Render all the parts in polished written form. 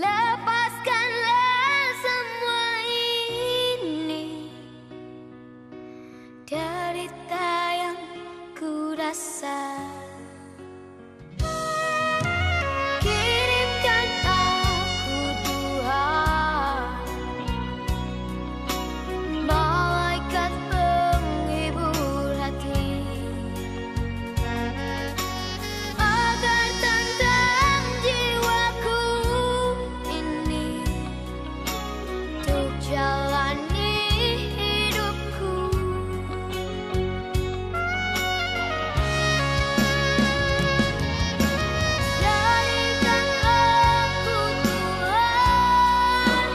lepaskanlah semua ini, derita yang ku rasa. Kirimkan aku Tuhan, malaikat penghibur hati, agar tentang jiwaku ini untuk jalani hidupku. Jadikan aku Tuhan,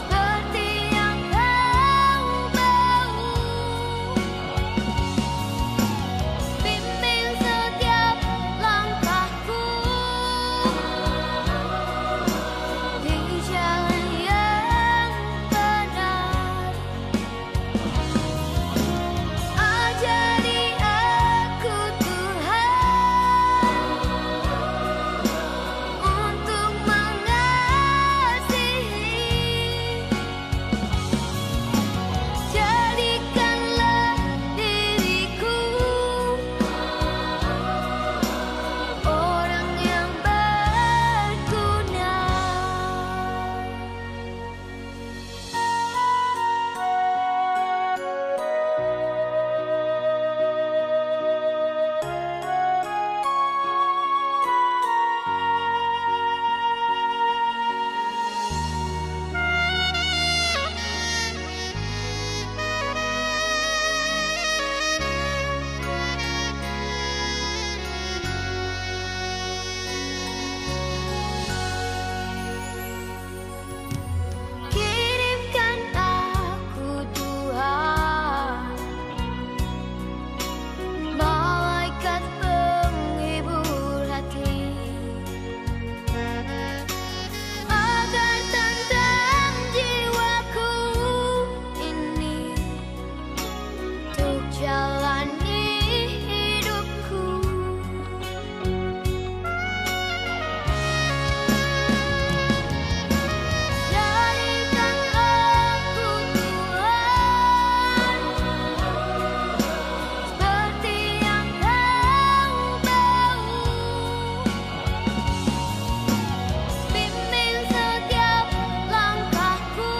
seperti yang Kau mau. Bimbing setiap langkahku di jalan yang benar. Ajari aku Tuhan untuk mengasihi. Jadikanlah diriku orang yang berguna. Kirimkan aku Tuhan, malaikat penghibur hati, agar tentang jiwaku ini untuk jalani hidupku. Jadikan aku Tuhan, seperti yang Kau mau. Bimbing setiap langkahku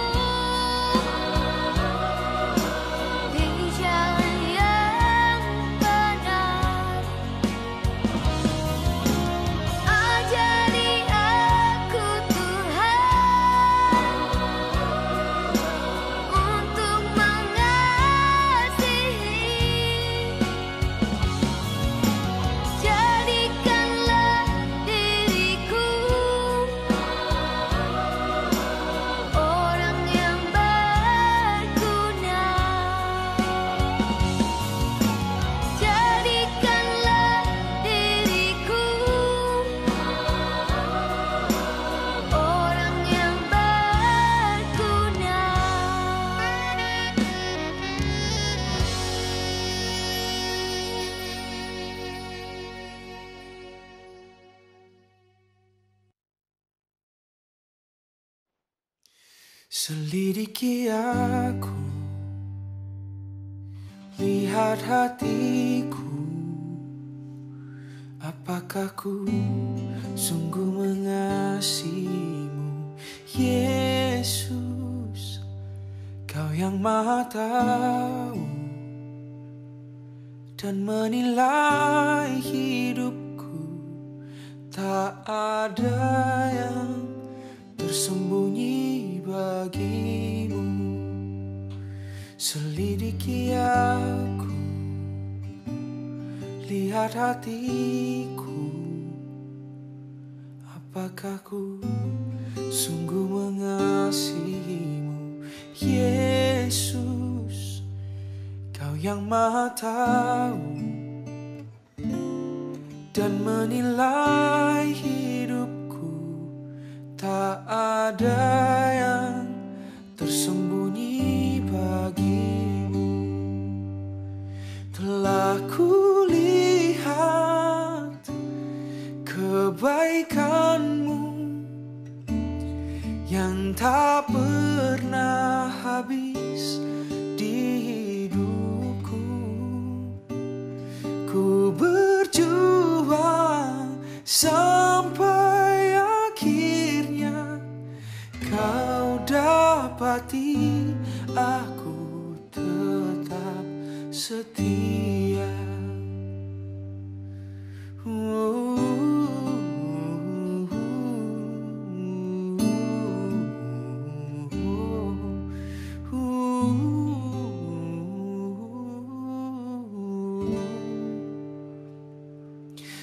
di jalan yang benar. Ajari aku Tuhan untuk mengasihi. Jadikanlah diriku orang yang berguna. Jadikanlah diriku orang yang berguna. Selidiki aku, lihat hatiku, apakah ku sungguh mengasihimu, Yesus. Kau yang Maha tahu dan menilai hidupku, tak ada yang tersembunyi bagimu. Selidiki aku, lihat hatiku, apakah ku sungguh mengasihimu, Yesus. Kau yang Maha tahu dan menilai hidupku, tak ada yang tersembunyi bagimu. Telah kulihat kebaikanmu yang tak pernah habis di hidupku. Ku berjuang sampai akhirnya kau dapati aku tetap setia.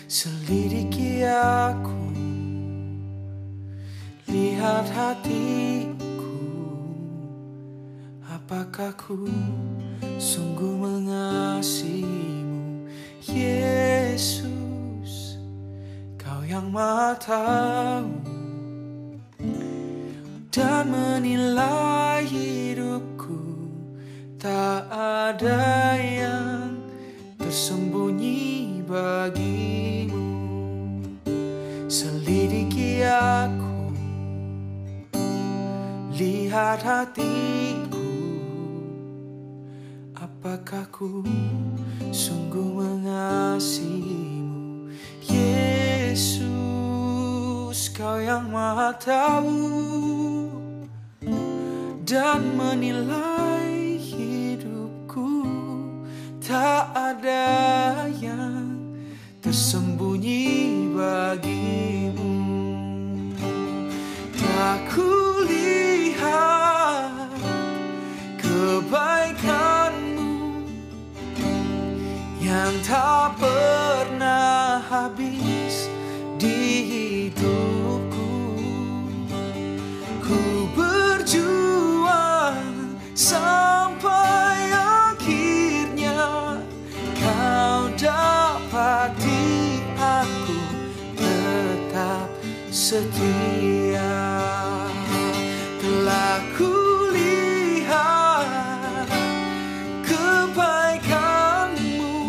Selidiki aku, lihat hatiku, apakah ku sungguh mengasihimu, Yesus. Kau yang Maha tahu dan menilai hidupku, tak ada yang tersembunyi bagimu. Selidiki aku, lihat hatiku, apakah ku sungguh mengasihimu, Yesus. Kau yang Maha tahu dan menilai hidupku, tak ada yang tersembunyi bagimu. Tak kulihat kebaikanmu yang tak pernah habis di hidupku. Ku berjuang sampai akhirnya kau dapati aku tetap setia. Telah kulihat kebaikanmu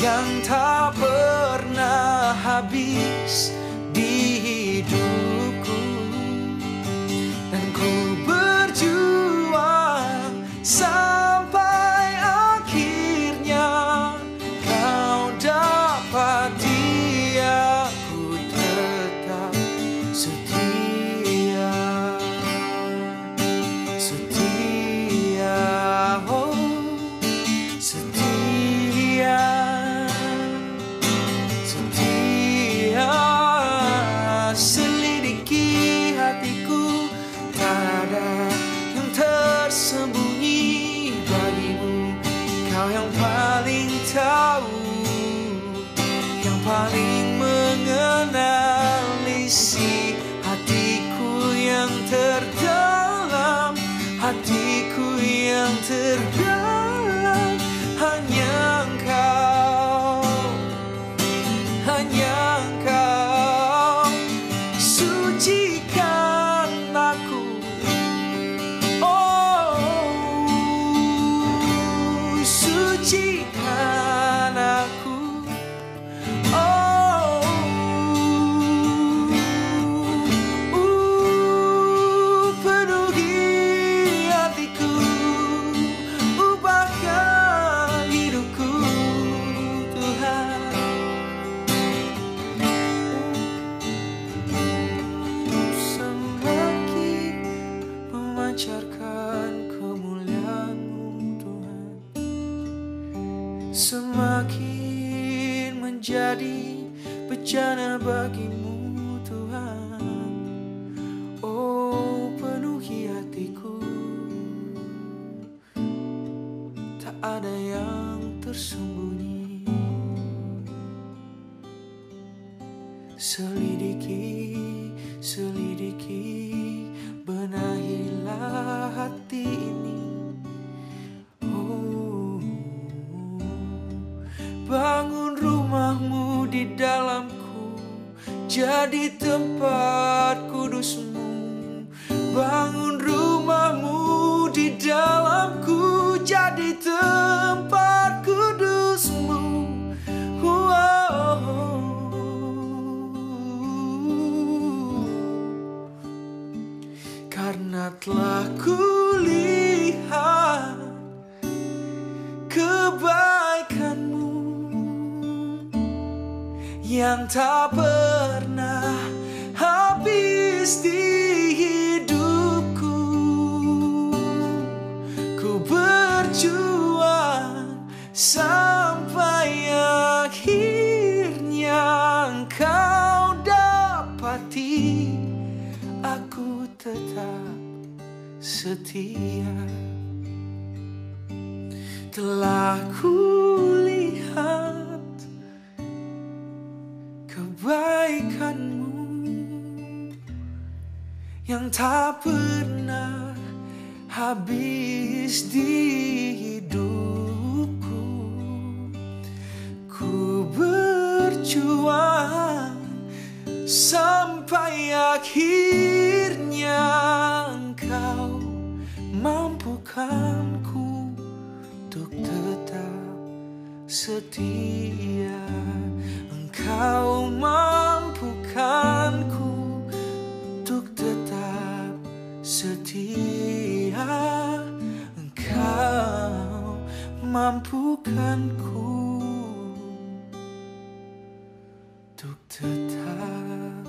yang tak pernah habis di hidupku, dan ku berjuang sampai akhirnya kau dapati aku tetap setia. Setia, oh setia, setia. Selidiki hatiku, tak ada yang tersembunyi bagimu. Kau yang paling tahu, yang paling mengenal isi hatiku yang terdalam, hatiku yang terdalam. Hanya Engkau, hanya Engkau sucikan aku. Sucikan aku, penuhi hatiku, ubahkan hidupku, Tuhan. Semakin memancarkan kemuliaan-Mu, Tuhan, semakin menjadi bejana bagimu, Tuhan. Oh, penuhi hatiku, tak ada yang tersembunyi. Selidiki, selidiki, benahilah hati ini. Bangun rumahmu di dalamku, jadi tempat kudusmu. Bangun rumahmu di dalamku, jadi tempat kudusmu. telah kulihat kebaikanmu yang tak pernah habis di hidupku. Ku berjuang sampai akhirnya engkau dapati aku tetap setia. Telah kulihat kebaikanmu yang tak pernah habis di hidupku. Ku berjuang sampai akhirnya engkau mampukanku untuk tetap setia. Engkau mampukanku untuk tetap setia. Engkau mampukanku untuk tetap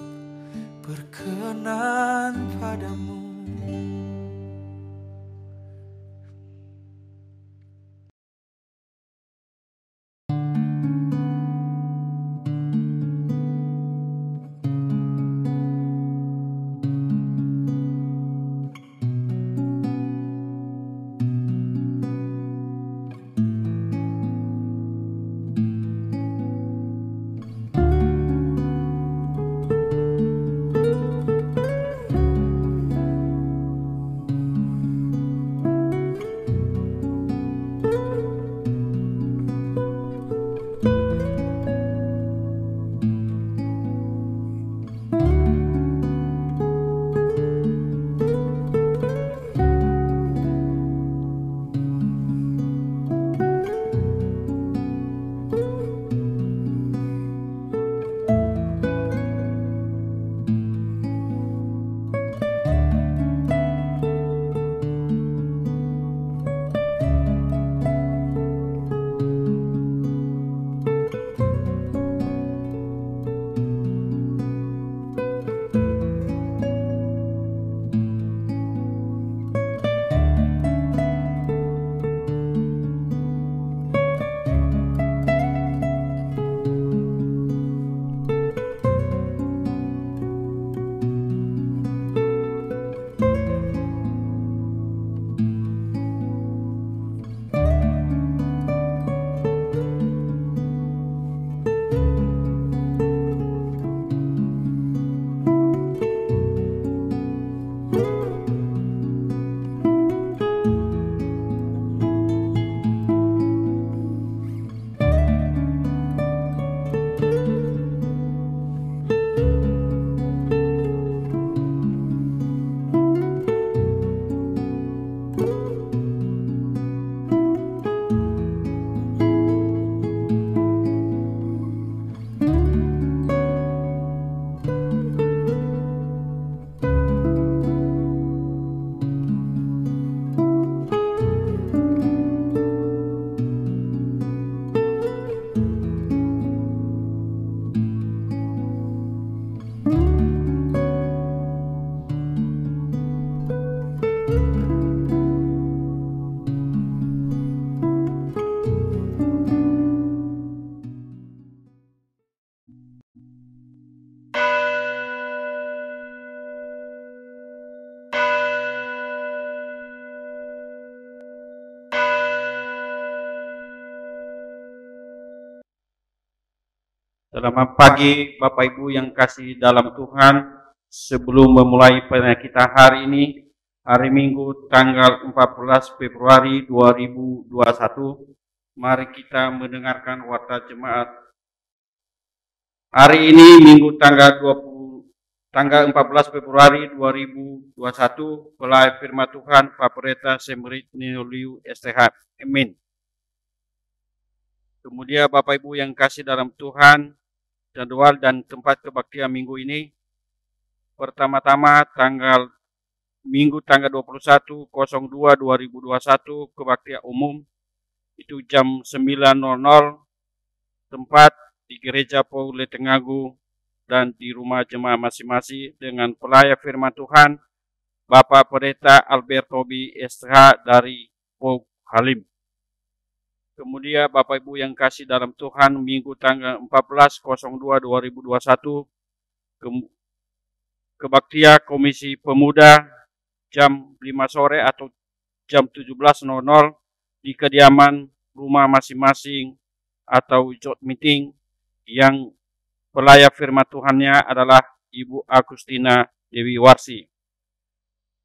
berkenan padamu. Selamat pagi Bapak Ibu yang kasih dalam Tuhan. Sebelum memulai pelayanan kita hari ini, hari Minggu tanggal 14 Februari 2021, mari kita mendengarkan warta jemaat. Hari ini Minggu tanggal 14 Februari 2021, pelayan firman Tuhan Pak Pendeta Semrit Noliu STH. Amin. Kemudian Bapak Ibu yang kasih dalam Tuhan, jadwal dan tempat kebaktian minggu ini. Pertama-tama tanggal Minggu tanggal 21.02.2021 kebaktian umum itu jam 9.00, tempat di Gereja Paule Tengagu dan di rumah jemaah masing-masing dengan pelayan firman Tuhan Bapak Pendeta Alberto B. SH dari Pok Halim. Kemudian Bapak Ibu yang kasih dalam Tuhan, Minggu tanggal 14.02.2021 kebaktian Komisi Pemuda jam 5 sore atau jam 17.00 di kediaman rumah masing-masing atau joint meeting yang pelayan firman Tuhannya adalah Ibu Agustina Dewi Warsi.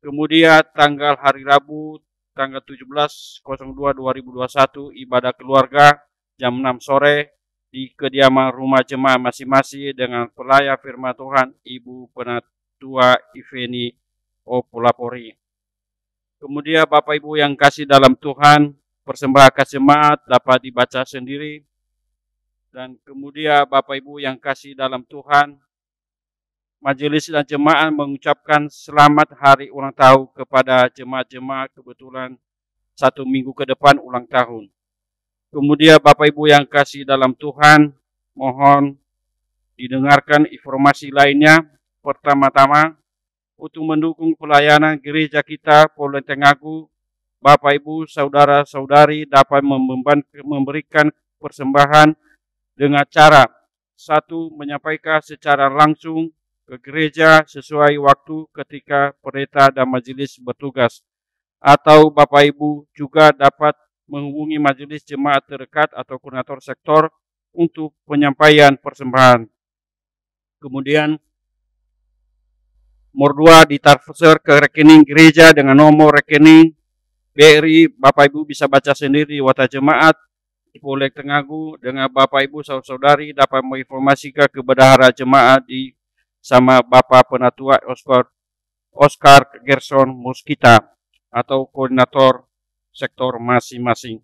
Kemudian tanggal hari Rabu tanggal 17.02.2021 ibadah keluarga jam 6 sore di kediaman rumah jemaah masing-masing dengan pelayan firman Tuhan Ibu Penatua Iveni Opolapori. Kemudian Bapak Ibu yang kasih dalam Tuhan, persembahan jemaat dapat dibaca sendiri. Dan kemudian Bapak Ibu yang kasih dalam Tuhan, majelis dan jemaat mengucapkan selamat hari ulang tahun kepada jemaat-jemaat kebetulan 1 minggu ke depan ulang tahun. Kemudian Bapak Ibu yang kasih dalam Tuhan, mohon didengarkan informasi lainnya. Pertama-tama, untuk mendukung pelayanan gereja kita Paule Tengagu, Bapak Ibu saudara-saudari dapat memberikan persembahan dengan cara: 1. Menyampaikan secara langsung ke gereja sesuai waktu ketika pendeta dan majelis bertugas. Atau Bapak Ibu juga dapat menghubungi majelis jemaat terdekat atau koordinator sektor untuk penyampaian persembahan. Kemudian nomor 2, ditransfer ke rekening gereja dengan nomor rekening BRI. Bapak Ibu bisa baca sendiri di Wata Jemaat di Paule Tengagu. Dengan Bapak Ibu saudari dapat menginformasikan ke bendahara jemaat di sama Bapak Penatua Oscar Gerson Muskita atau koordinator sektor masing-masing.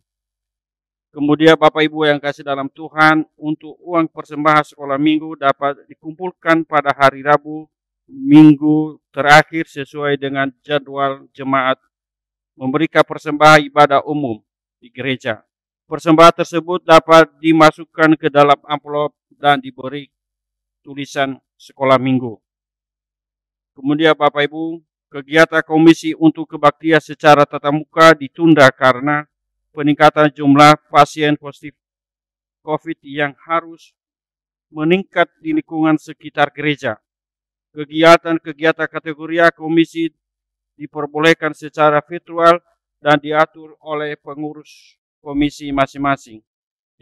Kemudian Bapak Ibu yang kasih dalam Tuhan, untuk uang persembahan sekolah minggu dapat dikumpulkan pada hari Rabu minggu terakhir sesuai dengan jadwal jemaat memberikan persembahan ibadah umum di gereja. Persembahan tersebut dapat dimasukkan ke dalam amplop dan diberi tulisan sekolah minggu. Kemudian Bapak Ibu, kegiatan komisi untuk kebaktian secara tatap muka ditunda karena peningkatan jumlah pasien positif COVID yang harus meningkat di lingkungan sekitar gereja. Kegiatan-kegiatan kategori komisi diperbolehkan secara virtual dan diatur oleh pengurus komisi masing-masing.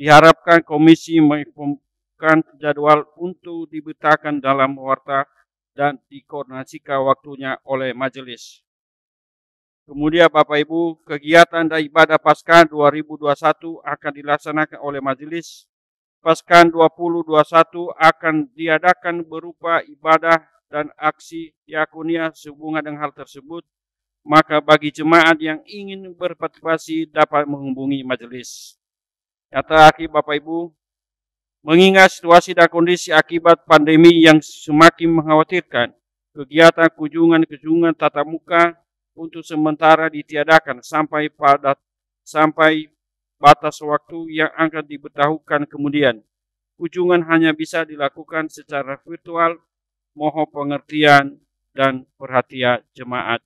Diharapkan komisi menginfokan jadwal untuk diberitakan dalam warta dan dikoordinasikan waktunya oleh majelis. Kemudian Bapak Ibu, kegiatan dan ibadah Paskah 2021 akan dilaksanakan oleh majelis. Paskah 2021 akan diadakan berupa ibadah dan aksi diakonia sehubungan dengan hal tersebut. Maka bagi jemaat yang ingin berpartisipasi dapat menghubungi majelis. Yang terakhir Bapak Ibu, mengingat situasi dan kondisi akibat pandemi yang semakin mengkhawatirkan, kegiatan kunjungan tatap muka untuk sementara ditiadakan sampai batas waktu yang akan diberitahukan kemudian. Kunjungan hanya bisa dilakukan secara virtual. Mohon pengertian dan perhatian jemaat.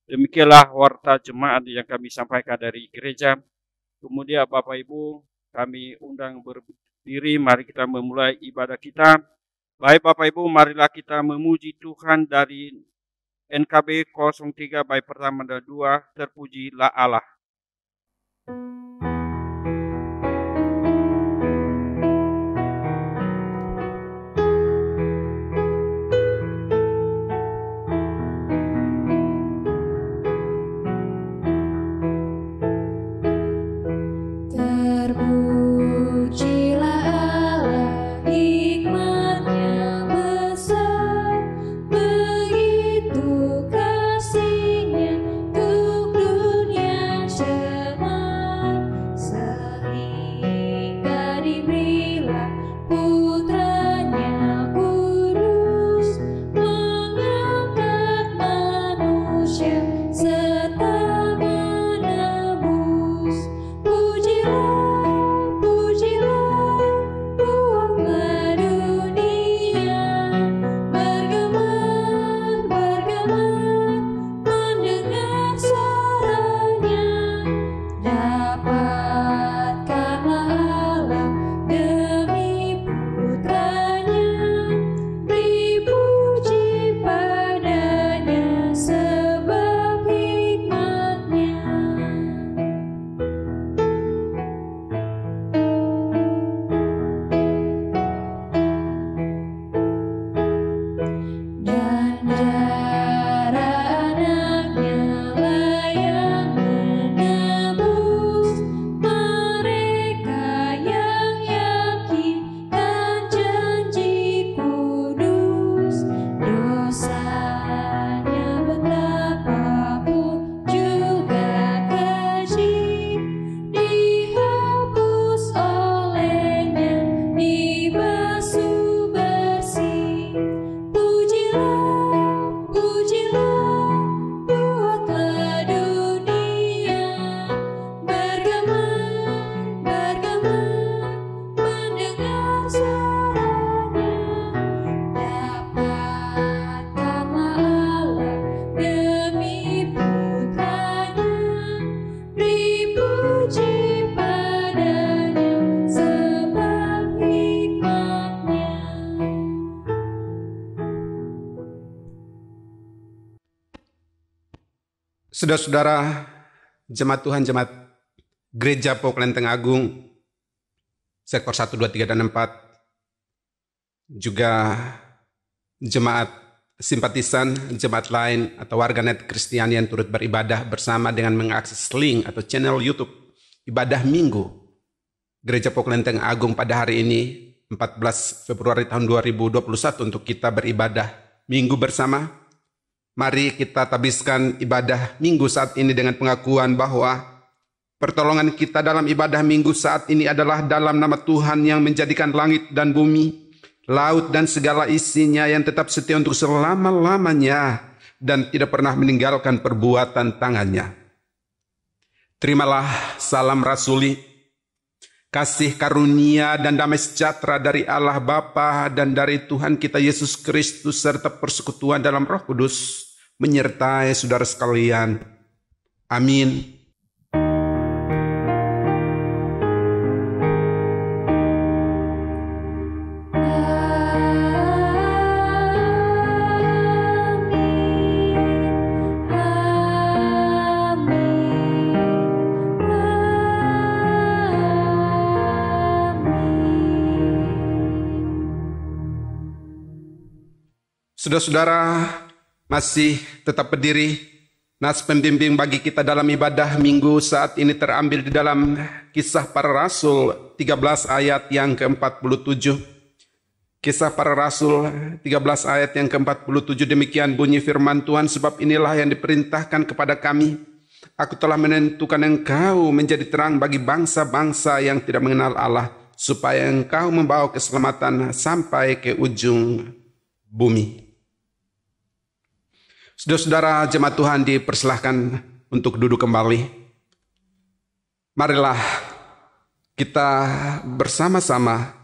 Demikianlah warta jemaat yang kami sampaikan dari gereja. Kemudian Bapak Ibu, kami undang berdiri, mari kita memulai ibadah kita. Baik Bapak Ibu, marilah kita memuji Tuhan dari NKB 03 bait pertama dan 2, terpujilah Allah. Begitu kasihnya untuk dunia. Saudara-saudara, jemaat Tuhan, jemaat Gereja Pok Lenteng Agung, sektor 1, 2, 3, dan 4, juga jemaat simpatisan, jemaat lain, atau warganet Kristiani yang turut beribadah bersama dengan mengakses link atau channel YouTube Ibadah Minggu Gereja Pok Lenteng Agung pada hari ini, 14 Februari tahun 2021, untuk kita beribadah Minggu bersama. Mari kita tabiskan ibadah Minggu saat ini dengan pengakuan bahwa pertolongan kita dalam ibadah Minggu saat ini adalah dalam nama Tuhan yang menjadikan langit dan bumi, laut dan segala isinya, yang tetap setia untuk selama-lamanya dan tidak pernah meninggalkan perbuatan tangannya. Terimalah salam rasuli, kasih karunia dan damai sejahtera dari Allah Bapa dan dari Tuhan kita Yesus Kristus serta persekutuan dalam Roh Kudus menyertai saudara sekalian. Amin. Saudara-saudara, masih tetap berdiri. Nas pembimbing bagi kita dalam ibadah Minggu saat ini terambil di dalam Kisah Para Rasul 13 ayat yang ke-47. Kisah Para Rasul 13 ayat yang ke-47, demikian bunyi firman Tuhan, sebab inilah yang diperintahkan kepada kami. Aku telah menentukan engkau menjadi terang bagi bangsa-bangsa yang tidak mengenal Allah, supaya engkau membawa keselamatan sampai ke ujung bumi. Saudara-saudara, jemaat Tuhan dipersilahkan untuk duduk kembali. Marilah kita bersama-sama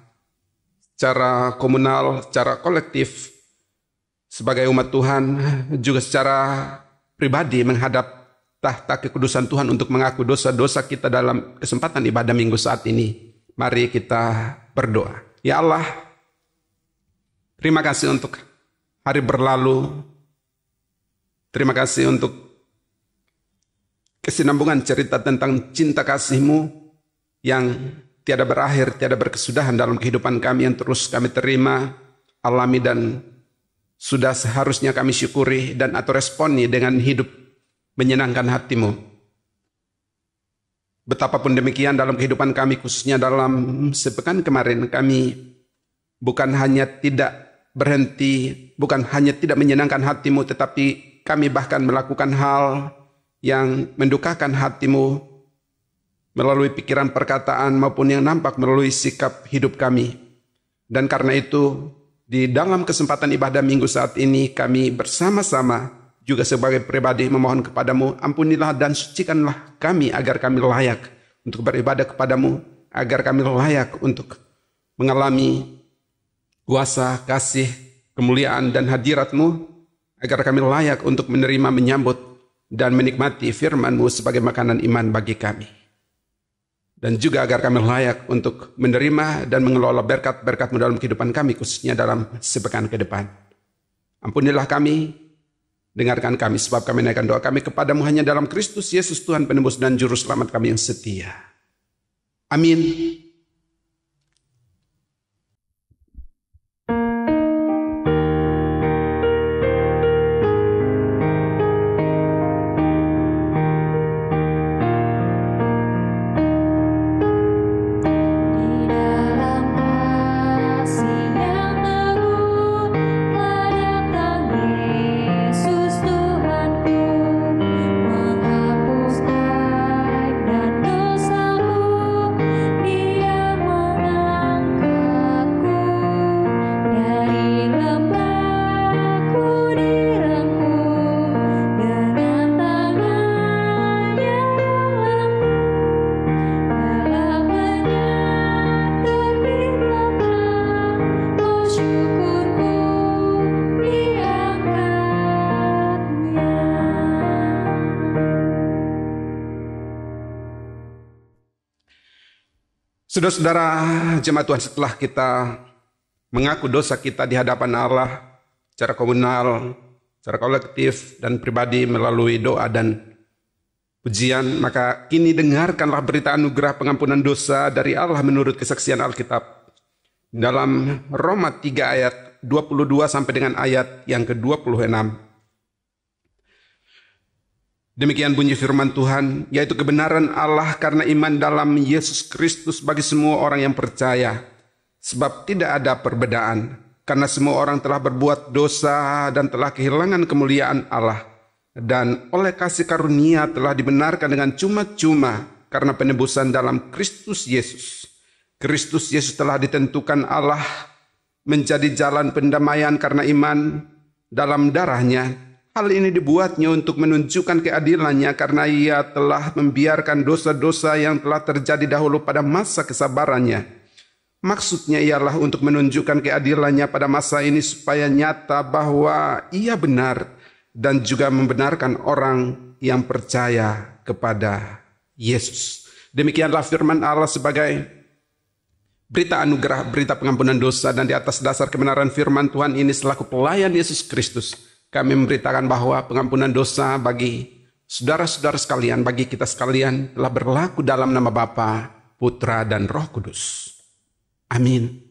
secara komunal, secara kolektif, sebagai umat Tuhan, juga secara pribadi menghadap tahta kekudusan Tuhan untuk mengaku dosa-dosa kita dalam kesempatan ibadah Minggu saat ini. Mari kita berdoa. Ya Allah, terima kasih untuk hari berlalu. Terima kasih untuk kesinambungan cerita tentang cinta kasih-Mu yang tiada berakhir, tiada berkesudahan dalam kehidupan kami, yang terus kami terima, alami, dan sudah seharusnya kami syukuri dan atau responi dengan hidup menyenangkan hati-Mu. Betapapun demikian dalam kehidupan kami, khususnya dalam sepekan kemarin, kami bukan hanya tidak berhenti, bukan hanya tidak menyenangkan hati-Mu, tetapi kami bahkan melakukan hal yang mendukakan hati-Mu melalui pikiran, perkataan, maupun yang nampak melalui sikap hidup kami. Dan karena itu, di dalam kesempatan ibadah Minggu saat ini, kami bersama-sama juga sebagai pribadi memohon kepadamu, ampunilah dan sucikanlah kami agar kami layak untuk beribadah kepadamu, agar kami layak untuk mengalami kuasa, kasih, kemuliaan, dan hadirat-Mu, agar kami layak untuk menerima, menyambut, dan menikmati firman-Mu sebagai makanan iman bagi kami. Dan juga agar kami layak untuk menerima dan mengelola berkat-berkat-Mu dalam kehidupan kami, khususnya dalam sepekan ke depan. Ampunilah kami, dengarkan kami, sebab kami naikkan doa kami kepadamu hanya dalam Kristus Yesus, Tuhan penebus dan Juru Selamat kami yang setia. Amin. Saudara-saudara, jemaat Tuhan, setelah kita mengaku dosa kita di hadapan Allah secara komunal, secara kolektif dan pribadi melalui doa dan pujian, maka kini dengarkanlah berita anugerah pengampunan dosa dari Allah menurut kesaksian Alkitab. Dalam Roma 3 ayat 22 sampai dengan ayat yang ke-26. Demikian bunyi firman Tuhan, yaitu kebenaran Allah karena iman dalam Yesus Kristus bagi semua orang yang percaya. Sebab tidak ada perbedaan, karena semua orang telah berbuat dosa dan telah kehilangan kemuliaan Allah. Dan oleh kasih karunia telah dibenarkan dengan cuma-cuma karena penebusan dalam Kristus Yesus. Kristus Yesus telah ditentukan Allah menjadi jalan pendamaian karena iman dalam darahnya. Hal ini dibuatnya untuk menunjukkan keadilannya karena ia telah membiarkan dosa-dosa yang telah terjadi dahulu pada masa kesabarannya. Maksudnya ialah untuk menunjukkan keadilannya pada masa ini supaya nyata bahwa ia benar dan juga membenarkan orang yang percaya kepada Yesus. Demikianlah firman Allah sebagai berita anugerah, berita pengampunan dosa, dan di atas dasar kebenaran firman Tuhan ini selaku pelayan Yesus Kristus, kami memberitakan bahwa pengampunan dosa bagi saudara-saudara sekalian, bagi kita sekalian telah berlaku dalam nama Bapa, Putra, dan Roh Kudus. Amin.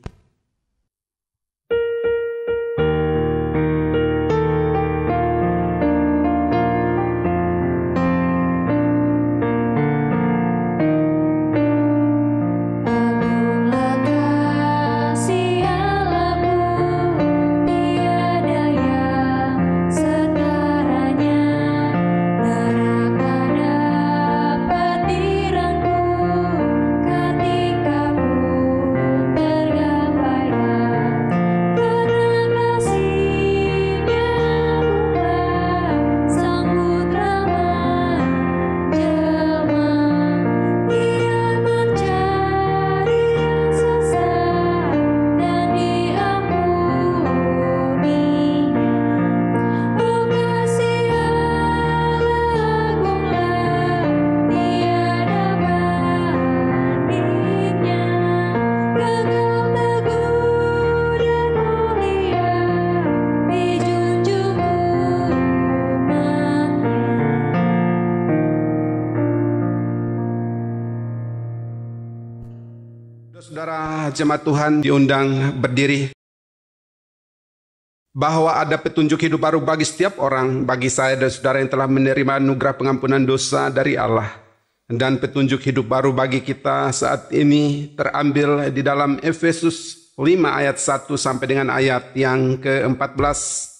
Saudara jemaat Tuhan diundang berdiri. Bahwa ada petunjuk hidup baru bagi setiap orang, bagi saya dan saudara yang telah menerima anugerah pengampunan dosa dari Allah. Dan petunjuk hidup baru bagi kita saat ini terambil di dalam Efesus 5 ayat 1 sampai dengan ayat yang ke-14.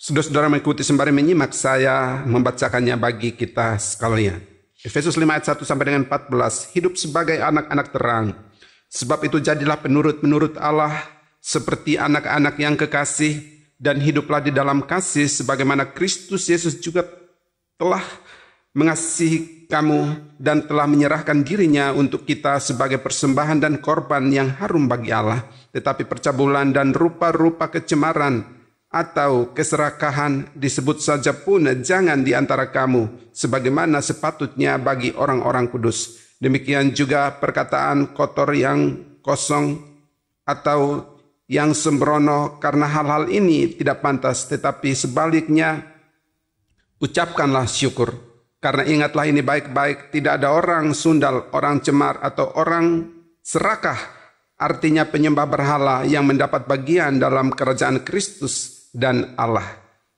Saudara-saudara mengikuti sembari menyimak, saya membacakannya bagi kita sekalian. Efesus 5 ayat 1 sampai dengan 14. Hidup sebagai anak-anak terang. Sebab itu jadilah penurut-penurut Allah seperti anak-anak yang kekasih, dan hiduplah di dalam kasih sebagaimana Kristus Yesus juga telah mengasihi kamu dan telah menyerahkan dirinya untuk kita sebagai persembahan dan korban yang harum bagi Allah. Tetapi percabulan dan rupa-rupa kecemaran atau keserakahan disebut saja pun jangan di antara kamu, sebagaimana sepatutnya bagi orang-orang kudus. Demikian juga perkataan kotor yang kosong atau yang sembrono, karena hal-hal ini tidak pantas, tetapi sebaliknya ucapkanlah syukur. Karena ingatlah ini baik-baik, tidak ada orang sundal, orang cemar, atau orang serakah, artinya penyembah berhala, yang mendapat bagian dalam kerajaan Kristus dan Allah.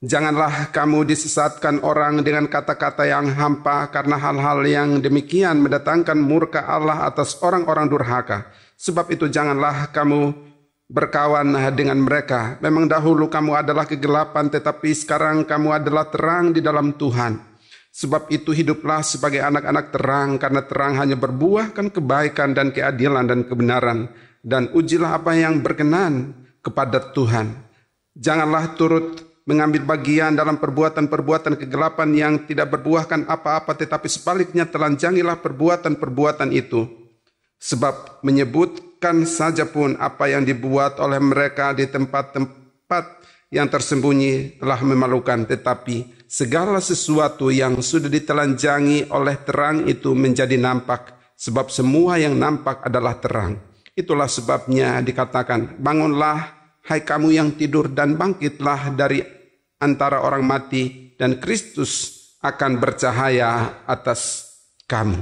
Janganlah kamu disesatkan orang dengan kata-kata yang hampa, karena hal-hal yang demikian mendatangkan murka Allah atas orang-orang durhaka. Sebab itu janganlah kamu berkawan dengan mereka. Memang dahulu kamu adalah kegelapan, tetapi sekarang kamu adalah terang di dalam Tuhan. Sebab itu hiduplah sebagai anak-anak terang, karena terang hanya berbuahkan kebaikan dan keadilan dan kebenaran. Dan ujilah apa yang berkenan kepada Tuhan. Janganlah turut mengambil bagian dalam perbuatan-perbuatan kegelapan yang tidak berbuahkan apa-apa, tetapi sebaliknya telanjangilah perbuatan-perbuatan itu. Sebab menyebutkan saja pun apa yang dibuat oleh mereka di tempat-tempat yang tersembunyi telah memalukan, tetapi segala sesuatu yang sudah ditelanjangi oleh terang itu menjadi nampak, sebab semua yang nampak adalah terang. Itulah sebabnya dikatakan, bangunlah hai kamu yang tidur, dan bangkitlah dari antara orang mati, dan Kristus akan bercahaya atas kamu.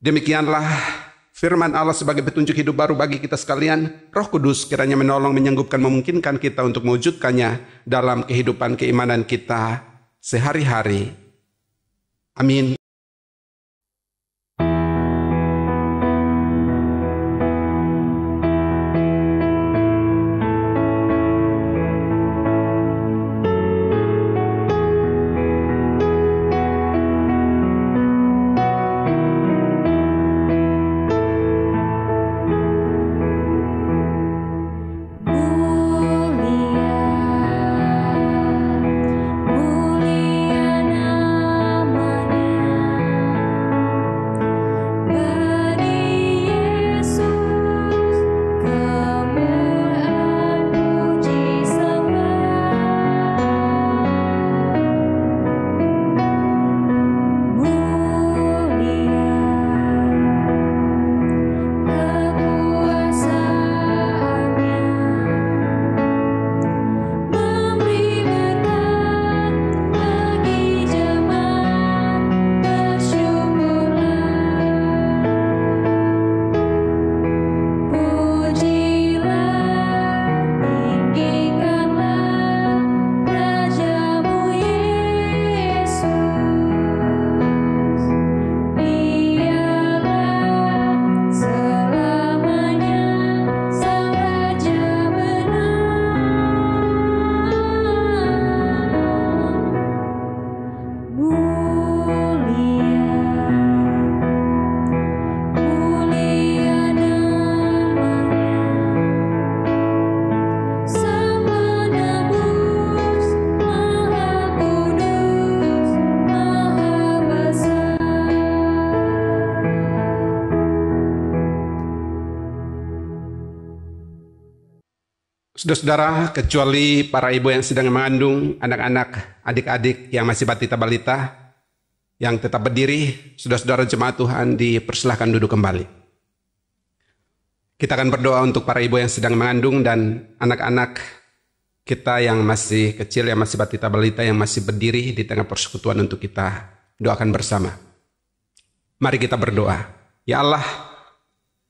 Demikianlah firman Allah sebagai petunjuk hidup baru bagi kita sekalian. Roh Kudus kiranya menolong, menyanggupkan, memungkinkan kita untuk mewujudkannya dalam kehidupan keimanan kita sehari-hari. Amin. Saudara-saudara, kecuali para ibu yang sedang mengandung, anak-anak, adik-adik yang masih batita balita, yang tetap berdiri, saudara-saudara jemaat Tuhan dipersilahkan duduk kembali. Kita akan berdoa untuk para ibu yang sedang mengandung dan anak-anak kita yang masih kecil, yang masih batita balita, yang masih berdiri di tengah persekutuan untuk kita doakan bersama. Mari kita berdoa. Ya Allah,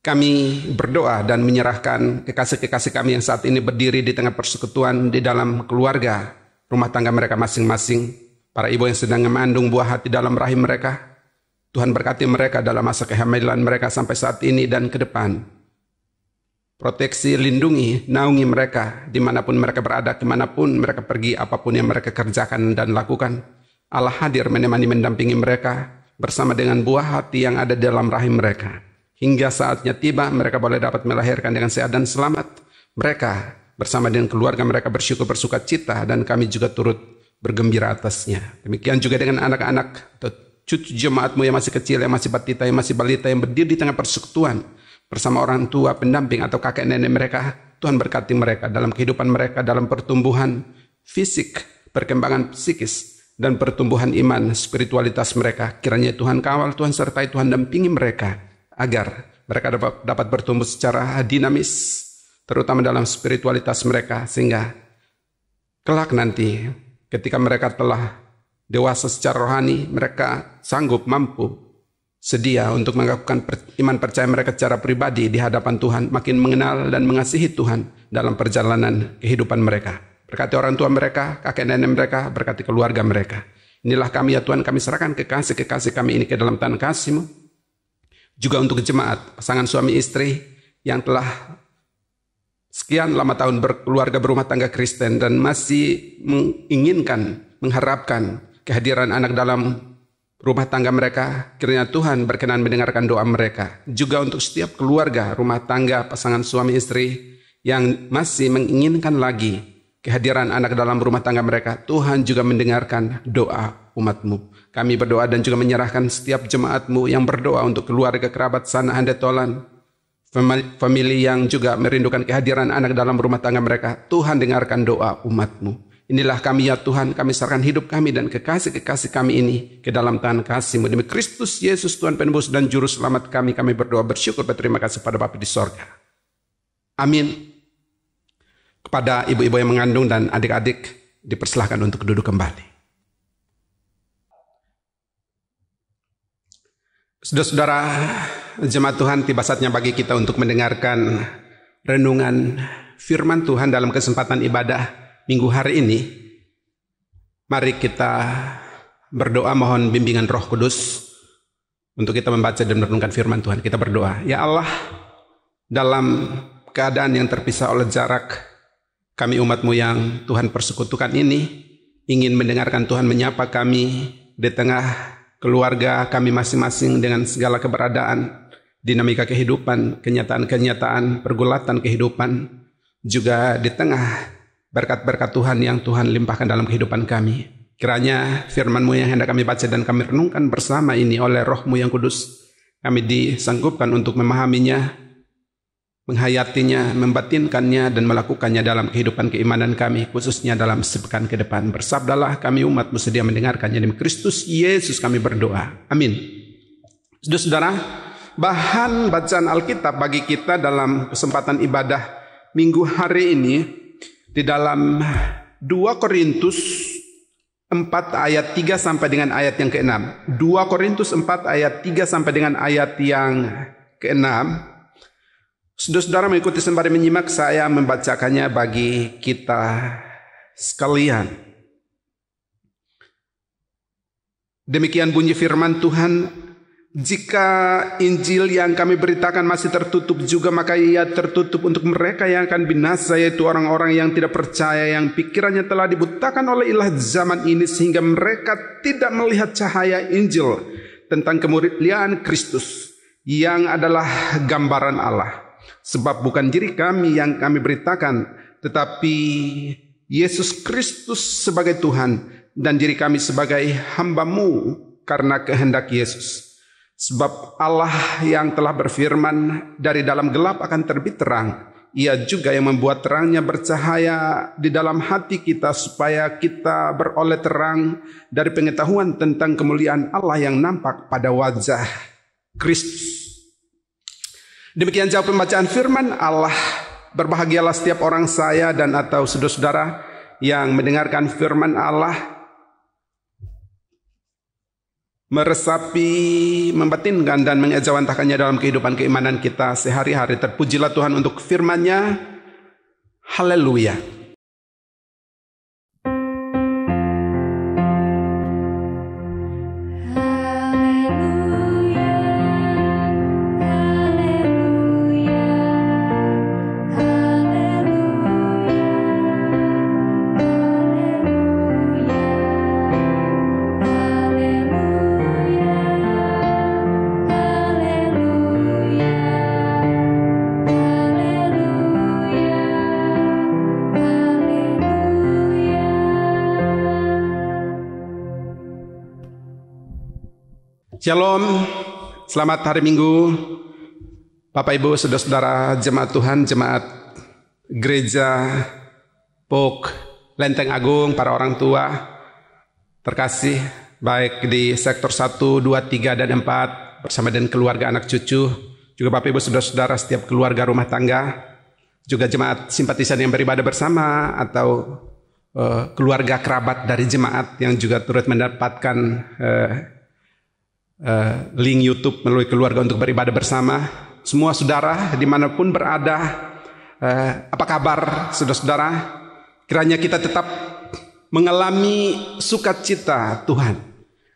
kami berdoa dan menyerahkan kekasih-kekasih kami yang saat ini berdiri di tengah persekutuan di dalam keluarga, rumah tangga mereka masing-masing, para ibu yang sedang mengandung buah hati dalam rahim mereka. Tuhan berkati mereka dalam masa kehamilan mereka sampai saat ini dan ke depan. Proteksi, lindungi, naungi mereka dimanapun mereka berada, kemanapun mereka pergi, apapun yang mereka kerjakan dan lakukan. Allah hadir menemani, mendampingi mereka bersama dengan buah hati yang ada dalam rahim mereka. Hingga saatnya tiba, mereka boleh dapat melahirkan dengan sehat dan selamat. Mereka bersama dengan keluarga mereka bersyukur, bersuka cita, dan kami juga turut bergembira atasnya. Demikian juga dengan anak-anak atau cucu jemaatmu yang masih kecil, yang masih batita, yang masih balita, yang berdiri di tengah persekutuan bersama orang tua, pendamping, atau kakek nenek mereka. Tuhan berkati mereka dalam kehidupan mereka, dalam pertumbuhan fisik, perkembangan psikis, dan pertumbuhan iman, spiritualitas mereka. Kiranya Tuhan kawal, Tuhan sertai, Tuhan dampingi mereka, agar mereka dapat bertumbuh secara dinamis, terutama dalam spiritualitas mereka, sehingga kelak nanti ketika mereka telah dewasa secara rohani, mereka sanggup, mampu, sedia untuk melakukan iman percaya mereka secara pribadi di hadapan Tuhan, makin mengenal dan mengasihi Tuhan dalam perjalanan kehidupan mereka. Berkati orang tua mereka, kakek nenek mereka, berkati keluarga mereka. Inilah kami ya Tuhan, kami serahkan kekasih-kekasih kami ini ke dalam tangan kasih-Mu. Juga untuk jemaat, pasangan suami istri yang telah sekian lama tahun berkeluarga berumah tangga Kristen dan masih menginginkan, mengharapkan kehadiran anak dalam rumah tangga mereka. Kiranya Tuhan berkenan mendengarkan doa mereka. Juga untuk setiap keluarga, rumah tangga, pasangan suami istri yang masih menginginkan lagi kehadiran anak dalam rumah tangga mereka. Tuhan juga mendengarkan doa umat-Mu. Kami berdoa dan juga menyerahkan setiap jemaat-Mu yang berdoa untuk keluarga, kerabat, sanak, handetolan, famili yang juga merindukan kehadiran anak dalam rumah tangga mereka. Tuhan dengarkan doa umat-Mu. Inilah kami ya Tuhan, kami serahkan hidup kami dan kekasih-kekasih kami ini ke dalam tangan kasih-Mu. Demi Kristus Yesus Tuhan penebus dan juru selamat kami berdoa bersyukur berterima kasih pada Bapa di sorga. Amin. Kepada ibu-ibu yang mengandung dan adik-adik dipersilahkan untuk duduk kembali. Saudara-saudara, jemaat Tuhan, tiba saatnya bagi kita untuk mendengarkan renungan firman Tuhan dalam kesempatan ibadah minggu hari ini. Mari kita berdoa mohon bimbingan Roh Kudus untuk kita membaca dan merenungkan firman Tuhan. Kita berdoa. Ya Allah, dalam keadaan yang terpisah oleh jarak, kami umat-Mu yang Tuhan persekutukan ini ingin mendengarkan Tuhan menyapa kami di tengah keluarga kami masing-masing dengan segala keberadaan, dinamika kehidupan, kenyataan-kenyataan, pergulatan kehidupan, juga di tengah berkat-berkat Tuhan yang Tuhan limpahkan dalam kehidupan kami. Kiranya firman-Mu yang hendak kami baca dan kami renungkan bersama ini oleh Roh-Mu yang kudus, kami disanggupkan untuk memahaminya, menghayatinya, membatinkannya, dan melakukannya dalam kehidupan keimanan kami, khususnya dalam sepekan ke depan. Bersabdalah, kami umat-Mu sedia mendengarkannya. Demi Kristus Yesus kami berdoa. Amin. Saudara-saudara, bahan bacaan Alkitab bagi kita dalam kesempatan ibadah minggu hari ini di dalam 2 Korintus 4 ayat 3 sampai dengan ayat yang ke-6. 2 Korintus 4 ayat 3 sampai dengan ayat yang ke-6. Saudara-saudara mengikuti sembari menyimak, saya membacakannya bagi kita sekalian. Demikian bunyi firman Tuhan, jika Injil yang kami beritakan masih tertutup juga, maka ia tertutup untuk mereka yang akan binasa, yaitu orang-orang yang tidak percaya, yang pikirannya telah dibutakan oleh ilah zaman ini, sehingga mereka tidak melihat cahaya Injil tentang kemuliaan Kristus, yang adalah gambaran Allah. Sebab bukan diri kami yang kami beritakan, tetapi Yesus Kristus sebagai Tuhan, dan diri kami sebagai hamba-Mu karena kehendak Yesus. Sebab Allah yang telah berfirman, dari dalam gelap akan terbit terang, Ia juga yang membuat terangnya bercahaya di dalam hati kita, supaya kita beroleh terang dari pengetahuan tentang kemuliaan Allah yang nampak pada wajah Kristus. Demikian jauh pembacaan firman Allah. Berbahagialah setiap orang saya dan atau saudara-saudara yang mendengarkan firman Allah, meresapi, membatinkan dan mengejawantahkannya dalam kehidupan keimanan kita sehari-hari. Terpujilah Tuhan untuk firman-Nya. Haleluya. Shalom, selamat hari Minggu, Bapak Ibu, saudara-saudara, jemaat Tuhan, jemaat gereja POK Lenteng Agung, para orang tua terkasih, baik di sektor 1, 2, 3, dan 4, bersama dengan keluarga anak cucu, juga Bapak Ibu, saudara-saudara, setiap keluarga rumah tangga, juga jemaat simpatisan yang beribadah bersama, atau keluarga kerabat dari jemaat yang juga turut mendapatkan link YouTube melalui keluarga untuk beribadah bersama. Semua saudara dimanapun berada, apa kabar saudara-saudara? Kiranya kita tetap mengalami sukacita Tuhan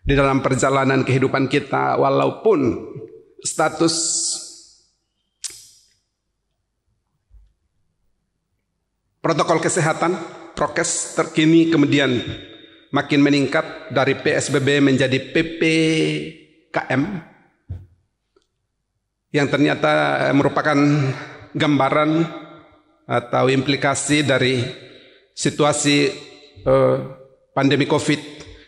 di dalam perjalanan kehidupan kita, walaupun status protokol kesehatan, prokes terkini kemudian makin meningkat dari PSBB menjadi PPKM, yang ternyata merupakan gambaran atau implikasi dari situasi pandemi COVID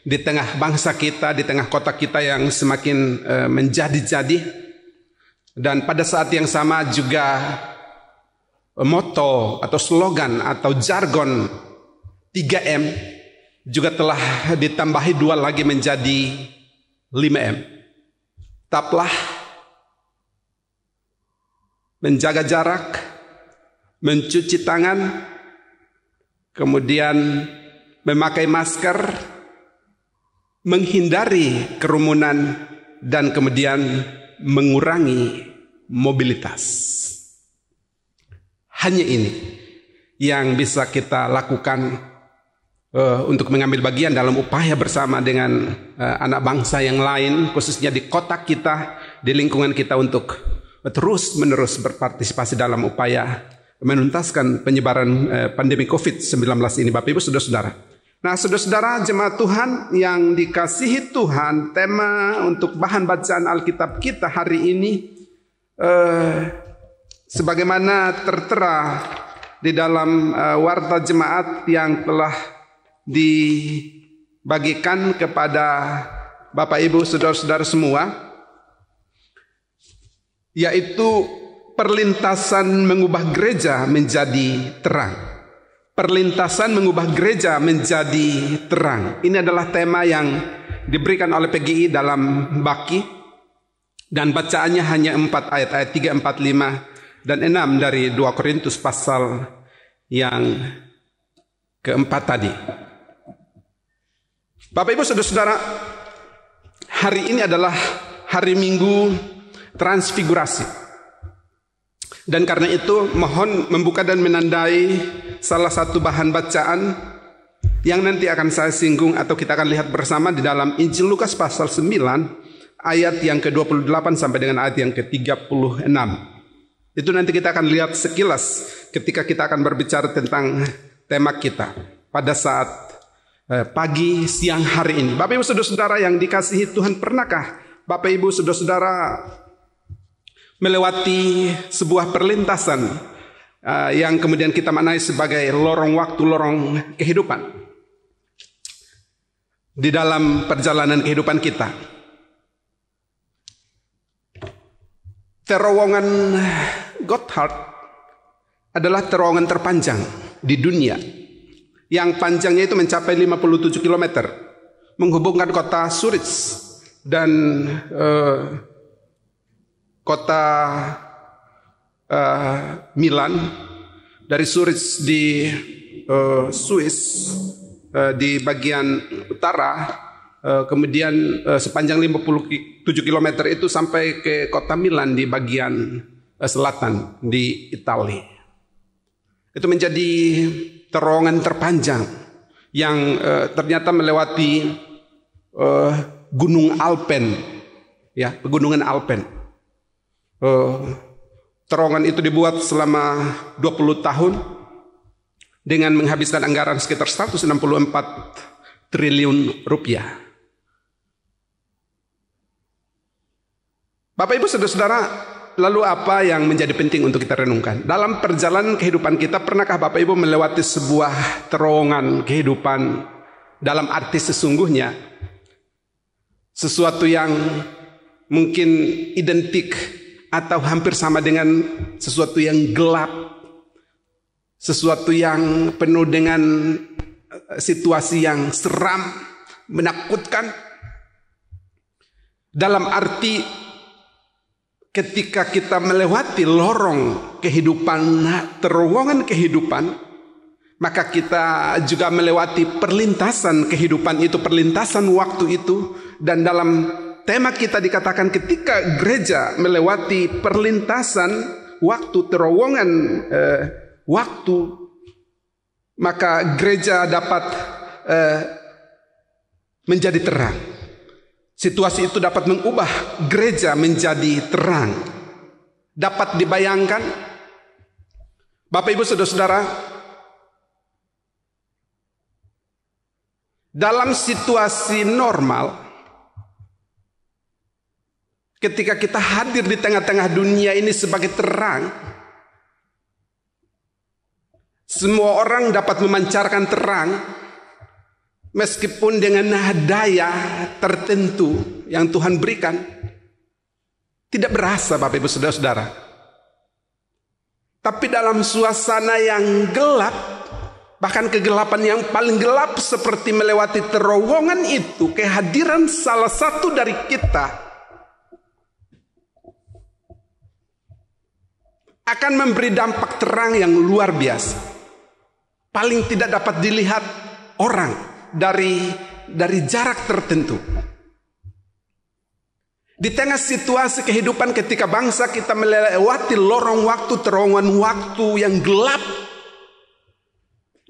di tengah bangsa kita, di tengah kota kita yang semakin menjadi-jadi. Dan pada saat yang sama juga moto atau slogan atau jargon 3M juga telah ditambahi 2 lagi menjadi 5M. Tetaplah menjaga jarak, mencuci tangan, kemudian memakai masker, menghindari kerumunan, dan kemudian mengurangi mobilitas. Hanya ini yang bisa kita lakukan untuk mengambil bagian dalam upaya bersama dengan anak bangsa yang lain, khususnya di kota kita, di lingkungan kita, untuk terus-menerus berpartisipasi dalam upaya menuntaskan penyebaran pandemi COVID-19 ini, Bapak Ibu Saudara-saudara. Nah, saudara-saudara jemaat Tuhan yang dikasihi Tuhan, tema untuk bahan bacaan Alkitab kita hari ini sebagaimana tertera di dalam warta jemaat yang telah dibagikan kepada Bapak Ibu Saudara-saudara semua, yaitu perlintasan mengubah gereja menjadi terang. Perlintasan mengubah gereja menjadi terang. Ini adalah tema yang diberikan oleh PGI dalam Baki, dan bacaannya hanya 4 ayat, ayat 3, 4, 5, dan 6 dari 2 Korintus pasal yang keempat tadi. Bapak Ibu Saudara-saudara, hari ini adalah hari Minggu Transfigurasi. Dan karena itu mohon membuka dan menandai salah satu bahan bacaan yang nanti akan saya singgung atau kita akan lihat bersama di dalam Injil Lukas pasal 9 ayat yang ke-28 sampai dengan ayat yang ke-36. Itu nanti kita akan lihat sekilas ketika kita akan berbicara tentang tema kita pada saat pagi siang hari ini. Bapak Ibu Saudara-saudara yang dikasihi Tuhan, pernahkah Bapak Ibu Saudara-saudara melewati sebuah perlintasan yang kemudian kita maknai sebagai lorong waktu, lorong kehidupan di dalam perjalanan kehidupan kita? Terowongan Gotthard adalah terowongan terpanjang di dunia, yang panjangnya itu mencapai 57 km, menghubungkan kota Zurich dan kota Milan. Dari Zurich di Swiss di bagian utara, kemudian sepanjang 57 km itu sampai ke kota Milan di bagian selatan di Italia. Itu menjadi terowongan terpanjang yang ternyata melewati Gunung Alpen, ya, pegunungan Alpen. Terowongan itu dibuat selama 20 tahun dengan menghabiskan anggaran sekitar 164 triliun rupiah. Bapak Ibu Saudara-saudara, lalu apa yang menjadi penting untuk kita renungkan? Dalam perjalanan kehidupan kita, pernahkah Bapak Ibu melewati sebuah terowongan kehidupan dalam arti sesungguhnya? Sesuatu yang mungkin identik atau hampir sama dengan sesuatu yang gelap, sesuatu yang penuh dengan situasi yang seram, menakutkan. Dalam arti ketika kita melewati lorong kehidupan, terowongan kehidupan, maka kita juga melewati perlintasan kehidupan itu, perlintasan waktu itu. Dan dalam tema kita dikatakan ketika gereja melewati perlintasan waktu, terowongan waktu, maka gereja dapat menjadi terang. Situasi itu dapat mengubah gereja menjadi terang. Dapat dibayangkan, Bapak Ibu Saudara-saudara, dalam situasi normal, ketika kita hadir di tengah-tengah dunia ini sebagai terang, semua orang dapat memancarkan terang meskipun dengan daya tertentu yang Tuhan berikan. Tidak berasa Bapak Ibu Saudara-saudara. Tapi dalam suasana yang gelap, bahkan kegelapan yang paling gelap seperti melewati terowongan itu, kehadiran salah satu dari kita akan memberi dampak terang yang luar biasa. paling tidak dapat dilihat orang dari jarak tertentu. Di tengah situasi kehidupan ketika bangsa kita melewati lorong waktu, terowongan waktu yang gelap,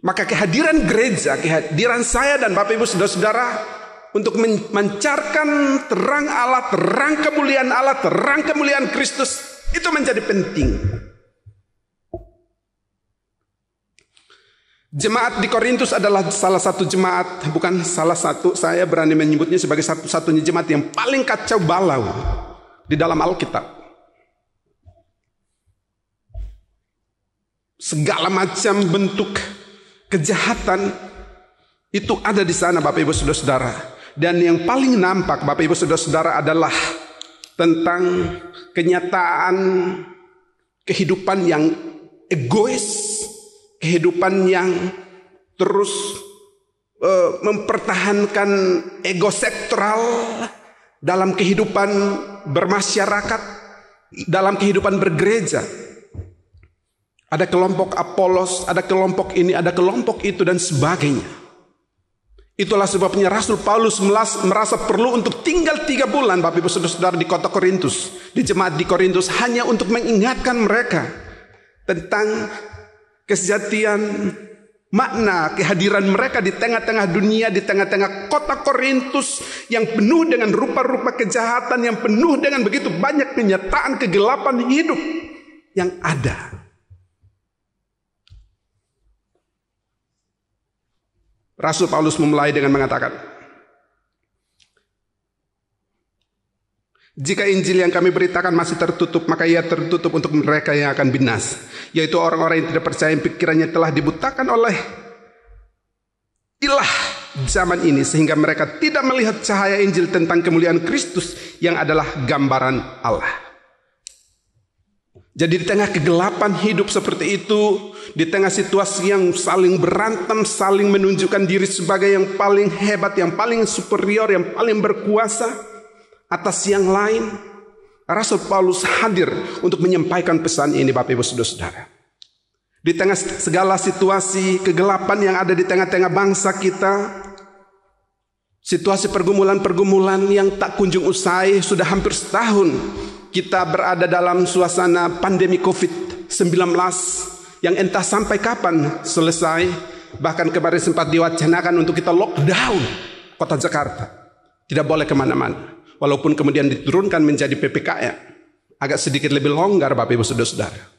maka kehadiran gereja, kehadiran saya dan Bapak Ibu Saudara-saudara untuk memancarkan terang Allah, terang kemuliaan Kristus, itu menjadi penting. Jemaat di Korintus adalah salah satu jemaat, bukan salah satu, saya berani menyebutnya sebagai satu-satunya jemaat yang paling kacau balau di dalam Alkitab. Segala macam bentuk kejahatan itu ada di sana, Bapak Ibu Saudara-saudara. Dan yang paling nampak, Bapak Ibu Saudara-saudara, adalah tentang kenyataan kehidupan yang egois, kehidupan yang terus mempertahankan ego sektoral dalam kehidupan bermasyarakat, dalam kehidupan bergereja. Ada kelompok Apolos, ada kelompok ini, ada kelompok itu, dan sebagainya. Itulah sebabnya Rasul Paulus merasa perlu untuk tinggal 3 bulan, Bapak Ibu Saudara-saudara, di kota Korintus, di jemaat di Korintus, hanya untuk mengingatkan mereka tentang kesejatian makna kehadiran mereka di tengah-tengah dunia, di tengah-tengah kota Korintus yang penuh dengan rupa-rupa kejahatan, yang penuh dengan begitu banyak kenyataan kegelapan hidup yang ada. Rasul Paulus memulai dengan mengatakan, jika Injil yang kami beritakan masih tertutup, maka ia tertutup untuk mereka yang akan binasa, yaitu orang-orang yang tidak percaya, yang pikirannya telah dibutakan oleh ilah zaman ini, sehingga mereka tidak melihat cahaya Injil tentang kemuliaan Kristus yang adalah gambaran Allah. Jadi di tengah kegelapan hidup seperti itu, di tengah situasi yang saling berantem, saling menunjukkan diri sebagai yang paling hebat, yang paling superior, yang paling berkuasa atas yang lain, Rasul Paulus hadir untuk menyampaikan pesan ini, Bapak Ibu Saudara-saudara. Di tengah segala situasi kegelapan yang ada di tengah-tengah bangsa kita, situasi pergumulan-pergumulan yang tak kunjung usai, sudah hampir setahun kita berada dalam suasana pandemi COVID-19 yang entah sampai kapan selesai. Bahkan kemarin sempat diwacanakan untuk kita lockdown kota Jakarta, tidak boleh kemana-mana. Walaupun kemudian diturunkan menjadi PPKM, agak sedikit lebih longgar, Bapak Ibu Saudara-saudara.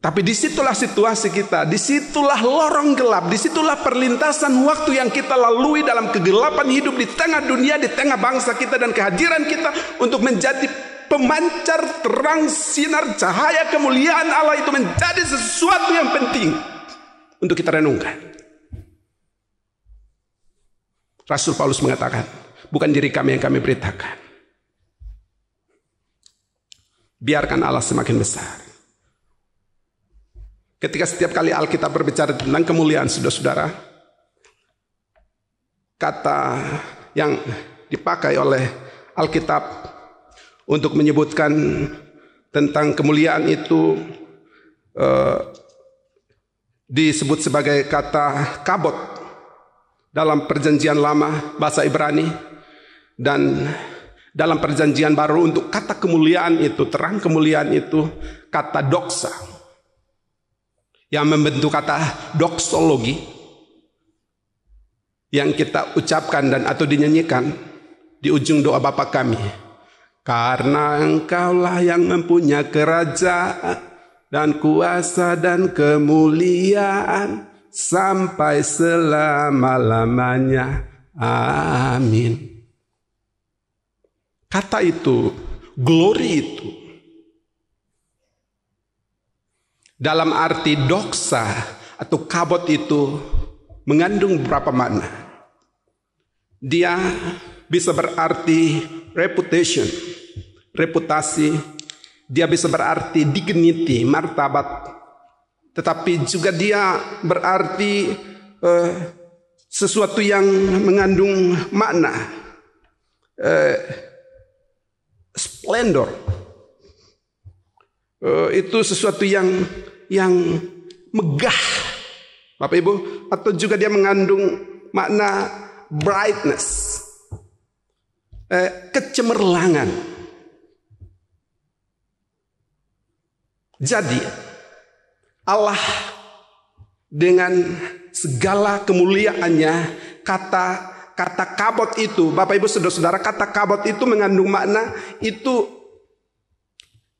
Tapi disitulah situasi kita, disitulah lorong gelap, disitulah perlintasan waktu yang kita lalui dalam kegelapan hidup di tengah dunia, di tengah bangsa kita, dan kehadiran kita untuk menjadi pemancar terang sinar cahaya kemuliaan Allah itu menjadi sesuatu yang penting untuk kita renungkan. Rasul Paulus mengatakan, bukan diri kami yang kami beritakan, biarkan Allah semakin besar. Ketika setiap kali Alkitab berbicara tentang kemuliaan, saudara-saudara, kata yang dipakai oleh Alkitab untuk menyebutkan tentang kemuliaan itu disebut sebagai kata kabot dalam perjanjian lama bahasa Ibrani, dan dalam perjanjian baru untuk kata kemuliaan itu, terang kemuliaan itu, kata doksa, yang membentuk kata doksologi yang kita ucapkan dan atau dinyanyikan di ujung doa Bapa kami. Karena Engkaulah yang mempunyai kerajaan dan kuasa dan kemuliaan sampai selama-lamanya. Amin. Kata itu, glory itu, dalam arti doksa atau kabot itu mengandung beberapa makna. Dia bisa berarti reputation, reputasi. Dia bisa berarti dignity, martabat. Tetapi juga dia berarti sesuatu yang mengandung makna, splendor. Itu sesuatu yang megah, Bapak Ibu, atau juga dia mengandung makna brightness, kecemerlangan. Jadi Allah dengan segala kemuliaannya, kata kabot itu, Bapak Ibu Saudara-saudara, kata kabot itu mengandung makna itu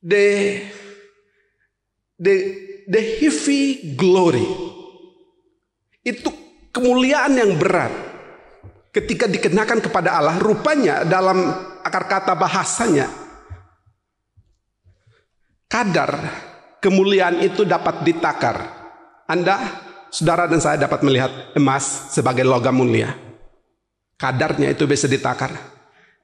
the heavy glory. Itu kemuliaan yang berat ketika dikenakan kepada Allah. Rupanya dalam akar kata bahasanya, kadar kemuliaan itu dapat ditakar. Anda, saudara dan saya dapat melihat emas sebagai logam mulia. Kadarnya itu bisa ditakar.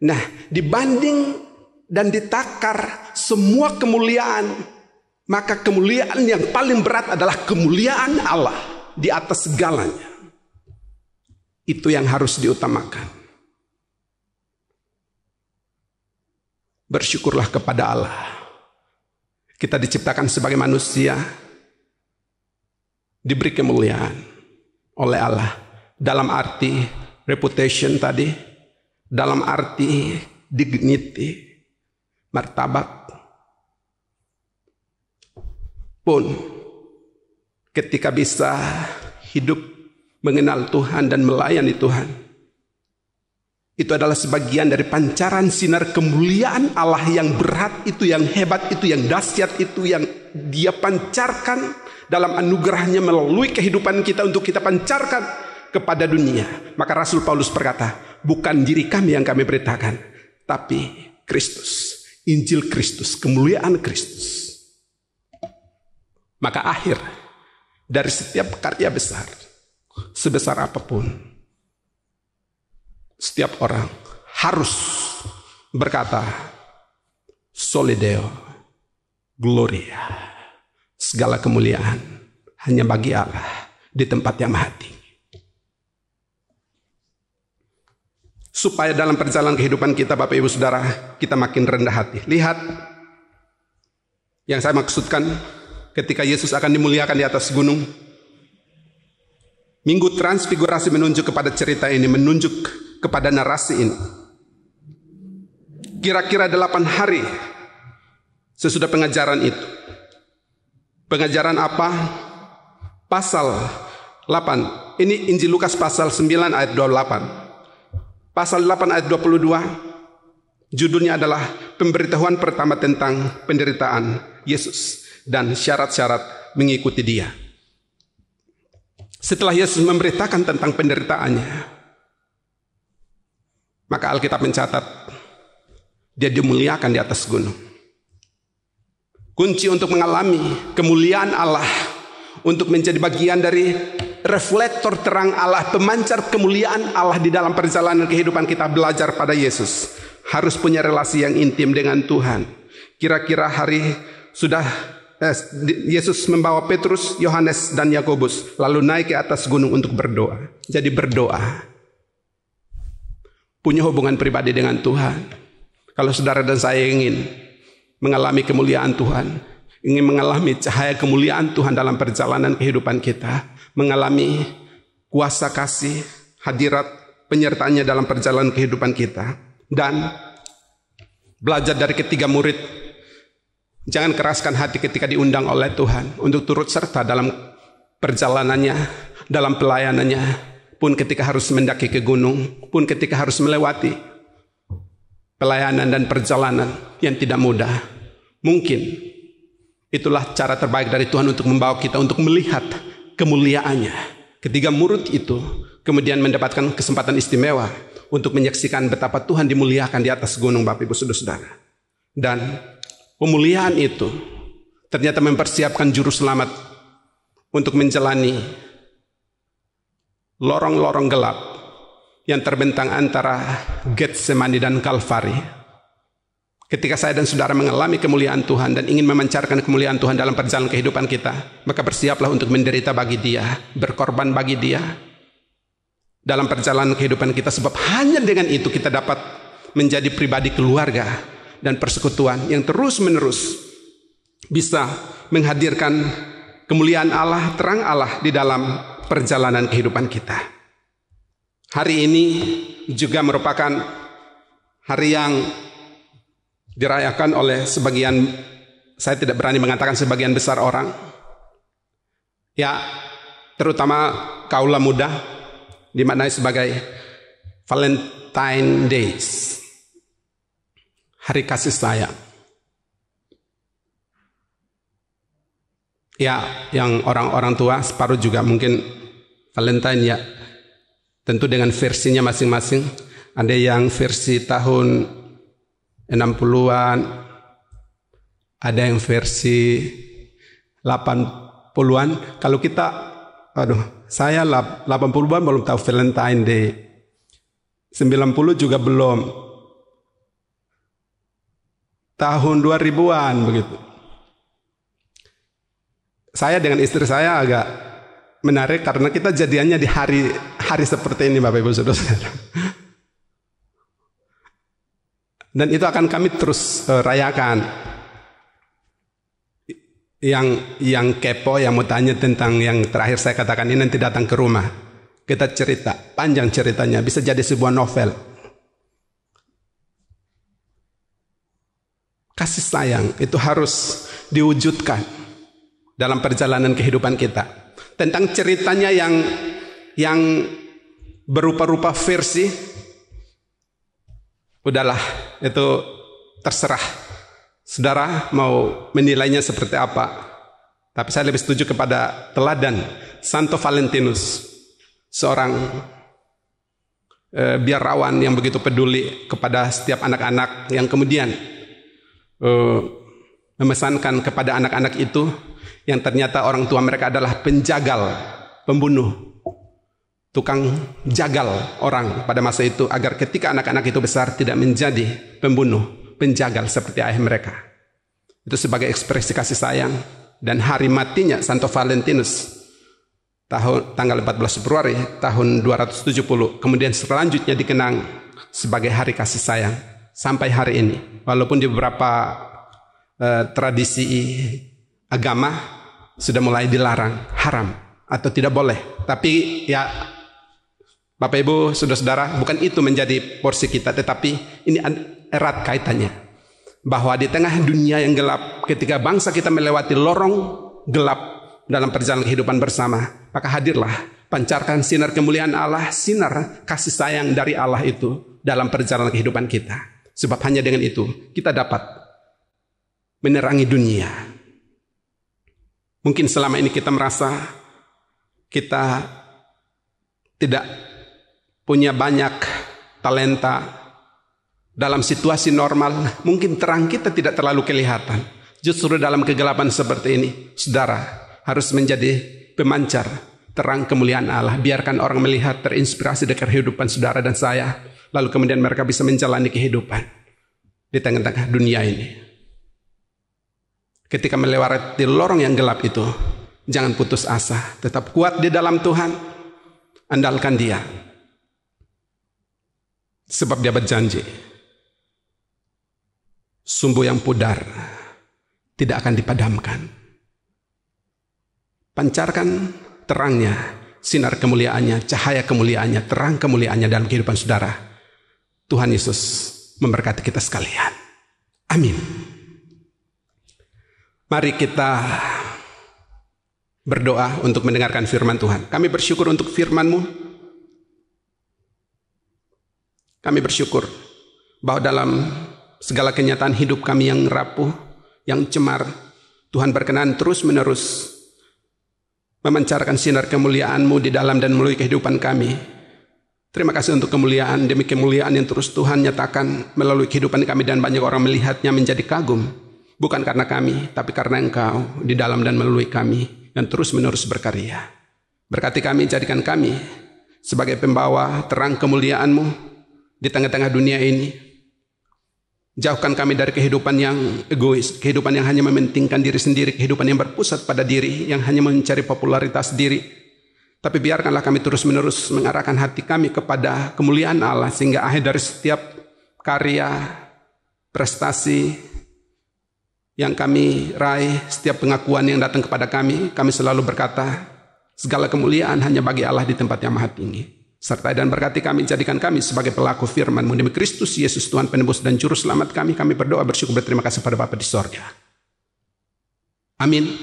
Nah, dibanding dan ditakar semua kemuliaan, maka kemuliaan yang paling berat adalah kemuliaan Allah di atas segalanya. Itu yang harus diutamakan. Bersyukurlah kepada Allah. Kita diciptakan sebagai manusia, diberi kemuliaan oleh Allah. Dalam arti reputation tadi, dalam arti dignity, martabat. Pun ketika bisa hidup mengenal Tuhan dan melayani Tuhan, itu adalah sebagian dari pancaran sinar kemuliaan Allah yang berat itu, yang hebat itu, yang dahsyat itu, yang Dia pancarkan dalam anugerahnya melalui kehidupan kita untuk kita pancarkan kepada dunia. Maka Rasul Paulus berkata, bukan diri kami yang kami beritakan, tapi Kristus, Injil Kristus, kemuliaan Kristus. Maka akhir dari setiap karya besar, sebesar apapun, setiap orang harus berkata, Soli Deo Gloria, segala kemuliaan hanya bagi Allah di tempat yang maha tinggi. Supaya dalam perjalanan kehidupan kita, Bapak Ibu Saudara, kita makin rendah hati. Lihat yang saya maksudkan ketika Yesus akan dimuliakan di atas gunung. Minggu Transfigurasi menunjuk kepada cerita ini, menunjuk kepada narasi ini. Kira-kira 8 hari sesudah pengajaran itu. Pengajaran apa? Pasal 8. Ini Injil Lukas pasal 9 ayat 28. Pasal 8 ayat 22. Judulnya adalah pemberitahuan pertama tentang penderitaan Yesus dan syarat-syarat mengikuti Dia. Setelah Yesus memberitakan tentang penderitaannya, maka Alkitab mencatat Dia dimuliakan di atas gunung. Kunci untuk mengalami kemuliaan Allah, untuk menjadi bagian dari reflektor terang Allah, pemancar kemuliaan Allah di dalam perjalanan kehidupan kita, belajar pada Yesus, harus punya relasi yang intim dengan Tuhan. Kira-kira hari sudah Yesus membawa Petrus, Yohanes, dan Yakobus lalu naik ke atas gunung untuk berdoa. Jadi berdoa, punya hubungan pribadi dengan Tuhan. Kalau saudara dan saya ingin mengalami kemuliaan Tuhan, ingin mengalami cahaya kemuliaan Tuhan dalam perjalanan kehidupan kita, mengalami kuasa kasih, hadirat, penyertaannya dalam perjalanan kehidupan kita, dan belajar dari ketiga murid, jangan keraskan hati ketika diundang oleh Tuhan untuk turut serta dalam perjalanannya, dalam pelayanannya, pun ketika harus mendaki ke gunung, pun ketika harus melewati pelayanan dan perjalanan yang tidak mudah. Mungkin itulah cara terbaik dari Tuhan untuk membawa kita untuk melihat kemuliaannya. Ketiga murid itu kemudian mendapatkan kesempatan istimewa untuk menyaksikan betapa Tuhan dimuliakan di atas gunung, Bapak Ibu Saudara. Dan pemuliaan itu ternyata mempersiapkan juru selamat untuk menjalani lorong-lorong gelap yang terbentang antara Getsemani dan Kalvari. Ketika saya dan saudara mengalami kemuliaan Tuhan dan ingin memancarkan kemuliaan Tuhan dalam perjalanan kehidupan kita, maka bersiaplah untuk menderita bagi Dia, berkorban bagi Dia dalam perjalanan kehidupan kita, sebab hanya dengan itu kita dapat menjadi pribadi keluarga dan persekutuan yang terus-menerus bisa menghadirkan kemuliaan Allah, terang Allah di dalam perjalanan kehidupan kita. Hari ini juga merupakan hari yang dirayakan oleh sebagian, saya tidak berani mengatakan sebagian besar orang, ya terutama kaula muda, dimaknai sebagai Valentine Days, hari kasih sayang. Ya, yang orang-orang tua separuh juga mungkin Valentine ya, tentu dengan versinya masing-masing. Ada yang versi tahun 60-an, ada yang versi 80-an. Kalau kita, saya 80-an belum tahu Valentine Day. 90 juga belum. Tahun 2000-an begitu. Saya dengan istri saya agak menarik karena kita jadiannya di hari seperti ini, Bapak Ibu Saudara. Dan itu akan kami terus rayakan. Yang kepo, yang mau tanya tentang yang terakhir saya katakan ini, nanti datang ke rumah. Kita cerita, panjang ceritanya, bisa jadi sebuah novel. Kasih sayang itu harus diwujudkan dalam perjalanan kehidupan kita. Tentang ceritanya yang berupa-rupa versi, udahlah, itu terserah saudara mau menilainya seperti apa. Tapi saya lebih setuju kepada teladan Santo Valentinus, seorang biarawan yang begitu peduli kepada setiap anak-anak, yang kemudian memesankan kepada anak-anak itu yang ternyata orang tua mereka adalah penjagal, pembunuh, tukang jagal orang pada masa itu, agar ketika anak-anak itu besar tidak menjadi pembunuh, penjagal seperti ayah mereka. Itu sebagai ekspresi kasih sayang. Dan hari matinya Santo Valentinus tanggal 14 Februari tahun 270, kemudian selanjutnya dikenang sebagai hari kasih sayang sampai hari ini. Walaupun di beberapa tradisi agama sudah mulai dilarang, haram atau tidak boleh. Tapi ya Bapak Ibu Saudara, bukan itu menjadi porsi kita, tetapi ini erat kaitannya. Bahwa di tengah dunia yang gelap, ketika bangsa kita melewati lorong gelap dalam perjalanan kehidupan bersama, maka hadirlah, pancarkan sinar kemuliaan Allah, sinar kasih sayang dari Allah itu dalam perjalanan kehidupan kita. Sebab hanya dengan itu kita dapat menerangi dunia. Mungkin selama ini kita merasa kita tidak punya banyak talenta. Dalam situasi normal, mungkin terang kita tidak terlalu kelihatan. Justru dalam kegelapan seperti ini, saudara harus menjadi pemancar terang kemuliaan Allah. Biarkan orang melihat, terinspirasi dari kehidupan saudara dan saya. Lalu kemudian mereka bisa menjalani kehidupan di tengah-tengah dunia ini. Ketika melewati lorong yang gelap itu, jangan putus asa. Tetap kuat di dalam Tuhan. Andalkan Dia. Sebab Dia berjanji, sumbu yang pudar tidak akan dipadamkan. Pancarkan terangnya, sinar kemuliaannya, cahaya kemuliaannya, terang kemuliaannya dalam kehidupan saudara. Tuhan Yesus memberkati kita sekalian. Amin. Mari kita berdoa untuk mendengarkan firman Tuhan. Kami bersyukur untuk firman-Mu. Kami bersyukur bahwa dalam segala kenyataan hidup kami yang rapuh, yang cemar, Tuhan berkenan terus-menerus memancarkan sinar kemuliaan-Mu di dalam dan melalui kehidupan kami. Terima kasih untuk kemuliaan, demi kemuliaan yang terus Tuhan nyatakan melalui kehidupan kami, dan banyak orang melihatnya menjadi kagum. Bukan karena kami, tapi karena Engkau di dalam dan melalui kami yang terus-menerus berkarya. Berkati kami, jadikan kami sebagai pembawa terang kemuliaan-Mu di tengah-tengah dunia ini. Jauhkan kami dari kehidupan yang egois, kehidupan yang hanya mementingkan diri sendiri, kehidupan yang berpusat pada diri, yang hanya mencari popularitas diri. Tapi biarkanlah kami terus-menerus mengarahkan hati kami kepada kemuliaan Allah, sehingga akhir dari setiap karya, prestasi yang kami raih, setiap pengakuan yang datang kepada kami selalu berkata, Segala kemuliaan hanya bagi Allah di tempat yang maha tinggi. Sertai dan berkati kami, jadikan kami sebagai pelaku firman-Mu demi Kristus Yesus Tuhan penebus dan juru selamat kami. Kami berdoa bersyukur berterima kasih pada Bapa di sorga. Amin.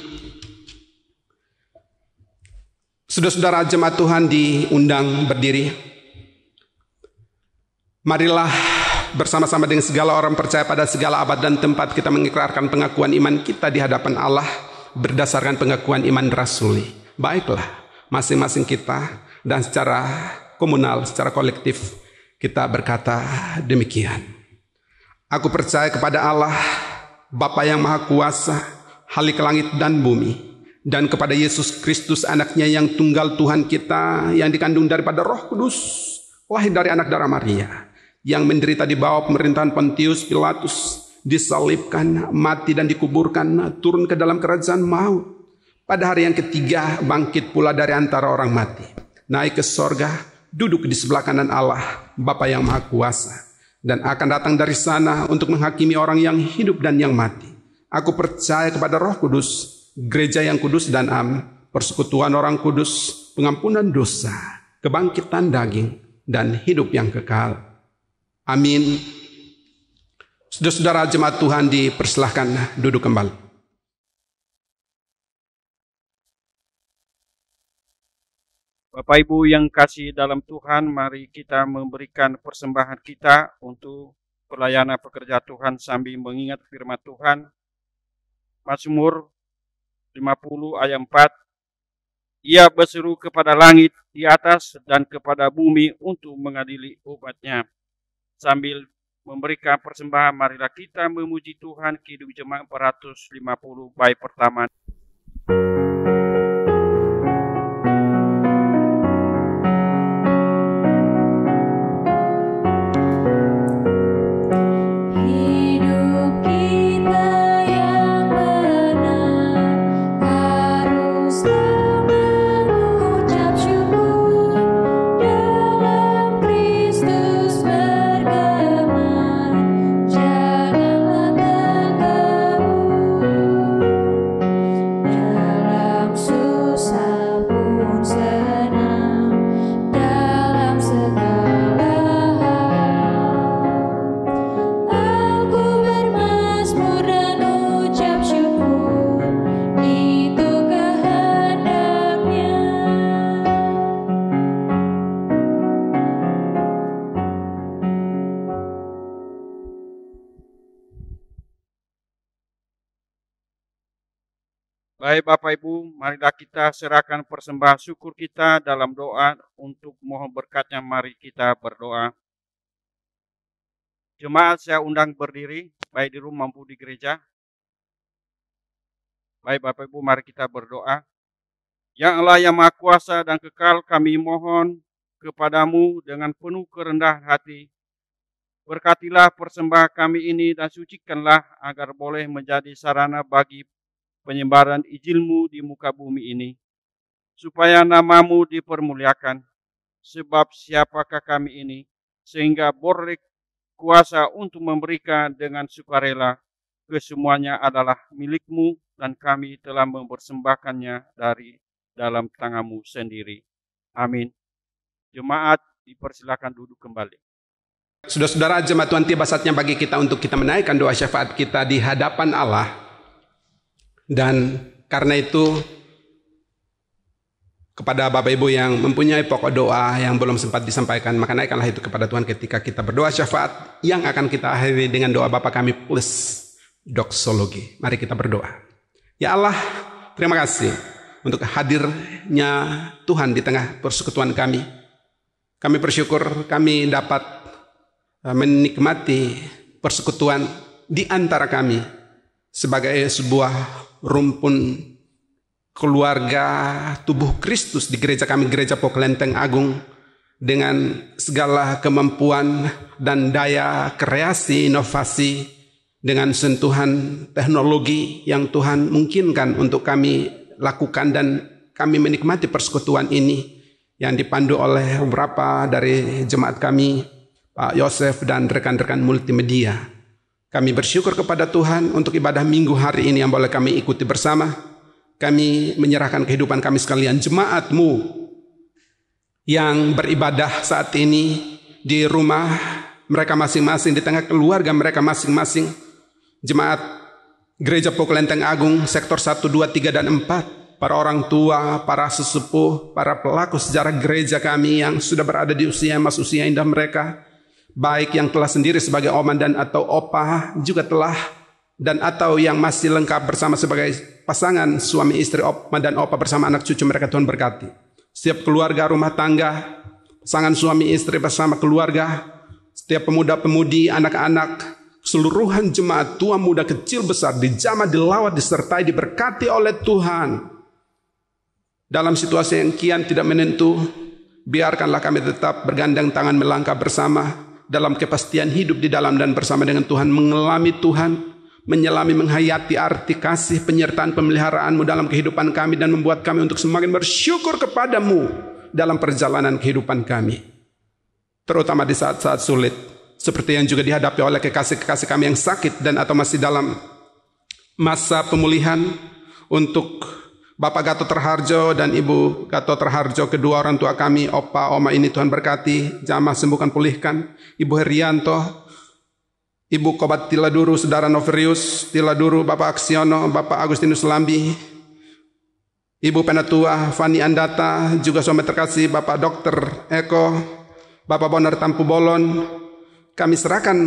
Saudara-saudara jemaat Tuhan diundang berdiri. Marilah bersama-sama dengan segala orang percaya pada segala abad dan tempat kita mengikrarkan pengakuan iman kita di hadapan Allah berdasarkan pengakuan iman rasuli. Baiklah, masing-masing kita dan secara komunal, secara kolektif kita berkata demikian. Aku percaya kepada Allah, Bapa yang Maha Kuasa, Halik langit dan bumi, dan kepada Yesus Kristus anaknya yang tunggal Tuhan kita, yang dikandung daripada Roh Kudus, lahir dari anak darah Maria, yang menderita di bawah pemerintahan Pontius Pilatus, disalibkan, mati dan dikuburkan, turun ke dalam kerajaan maut. Pada hari yang ketiga bangkit pula dari antara orang mati, naik ke sorga, duduk di sebelah kanan Allah, Bapa yang Maha Kuasa, dan akan datang dari sana untuk menghakimi orang yang hidup dan yang mati. Aku percaya kepada Roh Kudus, gereja yang kudus dan am, persekutuan orang kudus, pengampunan dosa, kebangkitan daging, dan hidup yang kekal. Amin. Saudara-saudara jemaat Tuhan dipersilahkan duduk kembali. Bapak Ibu yang kasih dalam Tuhan, mari kita memberikan persembahan kita untuk pelayanan pekerja Tuhan sambil mengingat firman Tuhan. Mazmur 50 ayat 4. Ia berseru kepada langit di atas dan kepada bumi untuk mengadili umatnya. Sambil memberikan persembahan, marilah kita memuji Tuhan. Kidung Jemaat 450 bait pertama. Baik Bapak Ibu, marilah kita serahkan persembahan syukur kita dalam doa untuk mohon berkatnya. Mari kita berdoa. Jemaat saya undang berdiri, baik di rumah maupun di gereja. Baik Bapak Ibu, mari kita berdoa. Ya Allah yang Maha Kuasa dan kekal, kami mohon kepadamu dengan penuh kerendahan hati. Berkatilah persembahan kami ini dan sucikanlah agar boleh menjadi sarana bagi penyebaran Injil-Mu di muka bumi ini, supaya nama-Mu dipermuliakan. Sebab siapakah kami ini, sehingga boleh kuasa untuk memberikan dengan sukarela. Kesemuanya adalah milik-Mu, dan kami telah mempersembahkannya dari dalam tangan-Mu sendiri. Amin. Jemaat dipersilakan duduk kembali. Saudara-saudara jemaat Tuhan, tiba saatnya bagi kita untuk kita menaikkan doa syafaat kita di hadapan Allah. Dan karena itu kepada Bapak Ibu yang mempunyai pokok doa yang belum sempat disampaikan, maka naikkanlah itu kepada Tuhan ketika kita berdoa syafaat yang akan kita akhiri dengan doa Bapa kami plus doksologi. Mari kita berdoa. Ya Allah, terima kasih untuk hadirnya Tuhan di tengah persekutuan kami. Kami bersyukur kami dapat menikmati persekutuan di antara kami sebagai sebuah rumpun keluarga tubuh Kristus di gereja kami, Gereja Poklenteng Agung, dengan segala kemampuan dan daya kreasi, inovasi, dengan sentuhan teknologi yang Tuhan mungkinkan untuk kami lakukan, dan kami menikmati persekutuan ini yang dipandu oleh beberapa dari jemaat kami, Pak Yosef dan rekan-rekan multimedia. Kami bersyukur kepada Tuhan untuk ibadah minggu hari ini yang boleh kami ikuti bersama. kami menyerahkan kehidupan kami sekalian. Jemaat-Mu yang beribadah saat ini di rumah mereka masing-masing, di tengah keluarga mereka masing-masing. Jemaat Gereja Pokelenteng Agung sektor 1, 2, 3, dan 4. Para orang tua, para sesepuh, para pelaku sejarah gereja kami yang sudah berada di usia emas, usia indah mereka. Baik yang telah sendiri sebagai oman dan atau opa juga telah, dan atau yang masih lengkap bersama sebagai pasangan suami istri, oma dan opa bersama anak cucu mereka. Tuhan berkati setiap keluarga rumah tangga, pasangan suami istri bersama keluarga, setiap pemuda-pemudi, anak-anak, keseluruhan jemaat tua muda kecil besar dijamah, dilawat, disertai, diberkati oleh Tuhan. Dalam situasi yang kian tidak menentu, biarkanlah kami tetap bergandeng tangan melangkah bersama dalam kepastian hidup di dalam dan bersama dengan Tuhan, mengalami Tuhan, menyelami, menghayati arti kasih, penyertaan, pemeliharaan-Mu dalam kehidupan kami, dan membuat kami untuk semakin bersyukur kepada-Mu dalam perjalanan kehidupan kami, terutama di saat-saat sulit, seperti yang juga dihadapi oleh kekasih-kekasih kami yang sakit dan atau masih dalam masa pemulihan. Untuk Bapak Gatot Terharjo dan Ibu Gatot Terharjo, kedua orang tua kami, opa, oma ini Tuhan berkati, jamah, sembuhkan, pulihkan. Ibu Herianto, Ibu Kobat Tiladuru, Saudara Noverius Tiladuru, Bapak Aksiono, Bapak Agustinus Lambi, Ibu Penatua Fani Andata, juga suami terkasih Bapak Dr. Eko, Bapak Bonar Tampu Bolon. Kami serahkan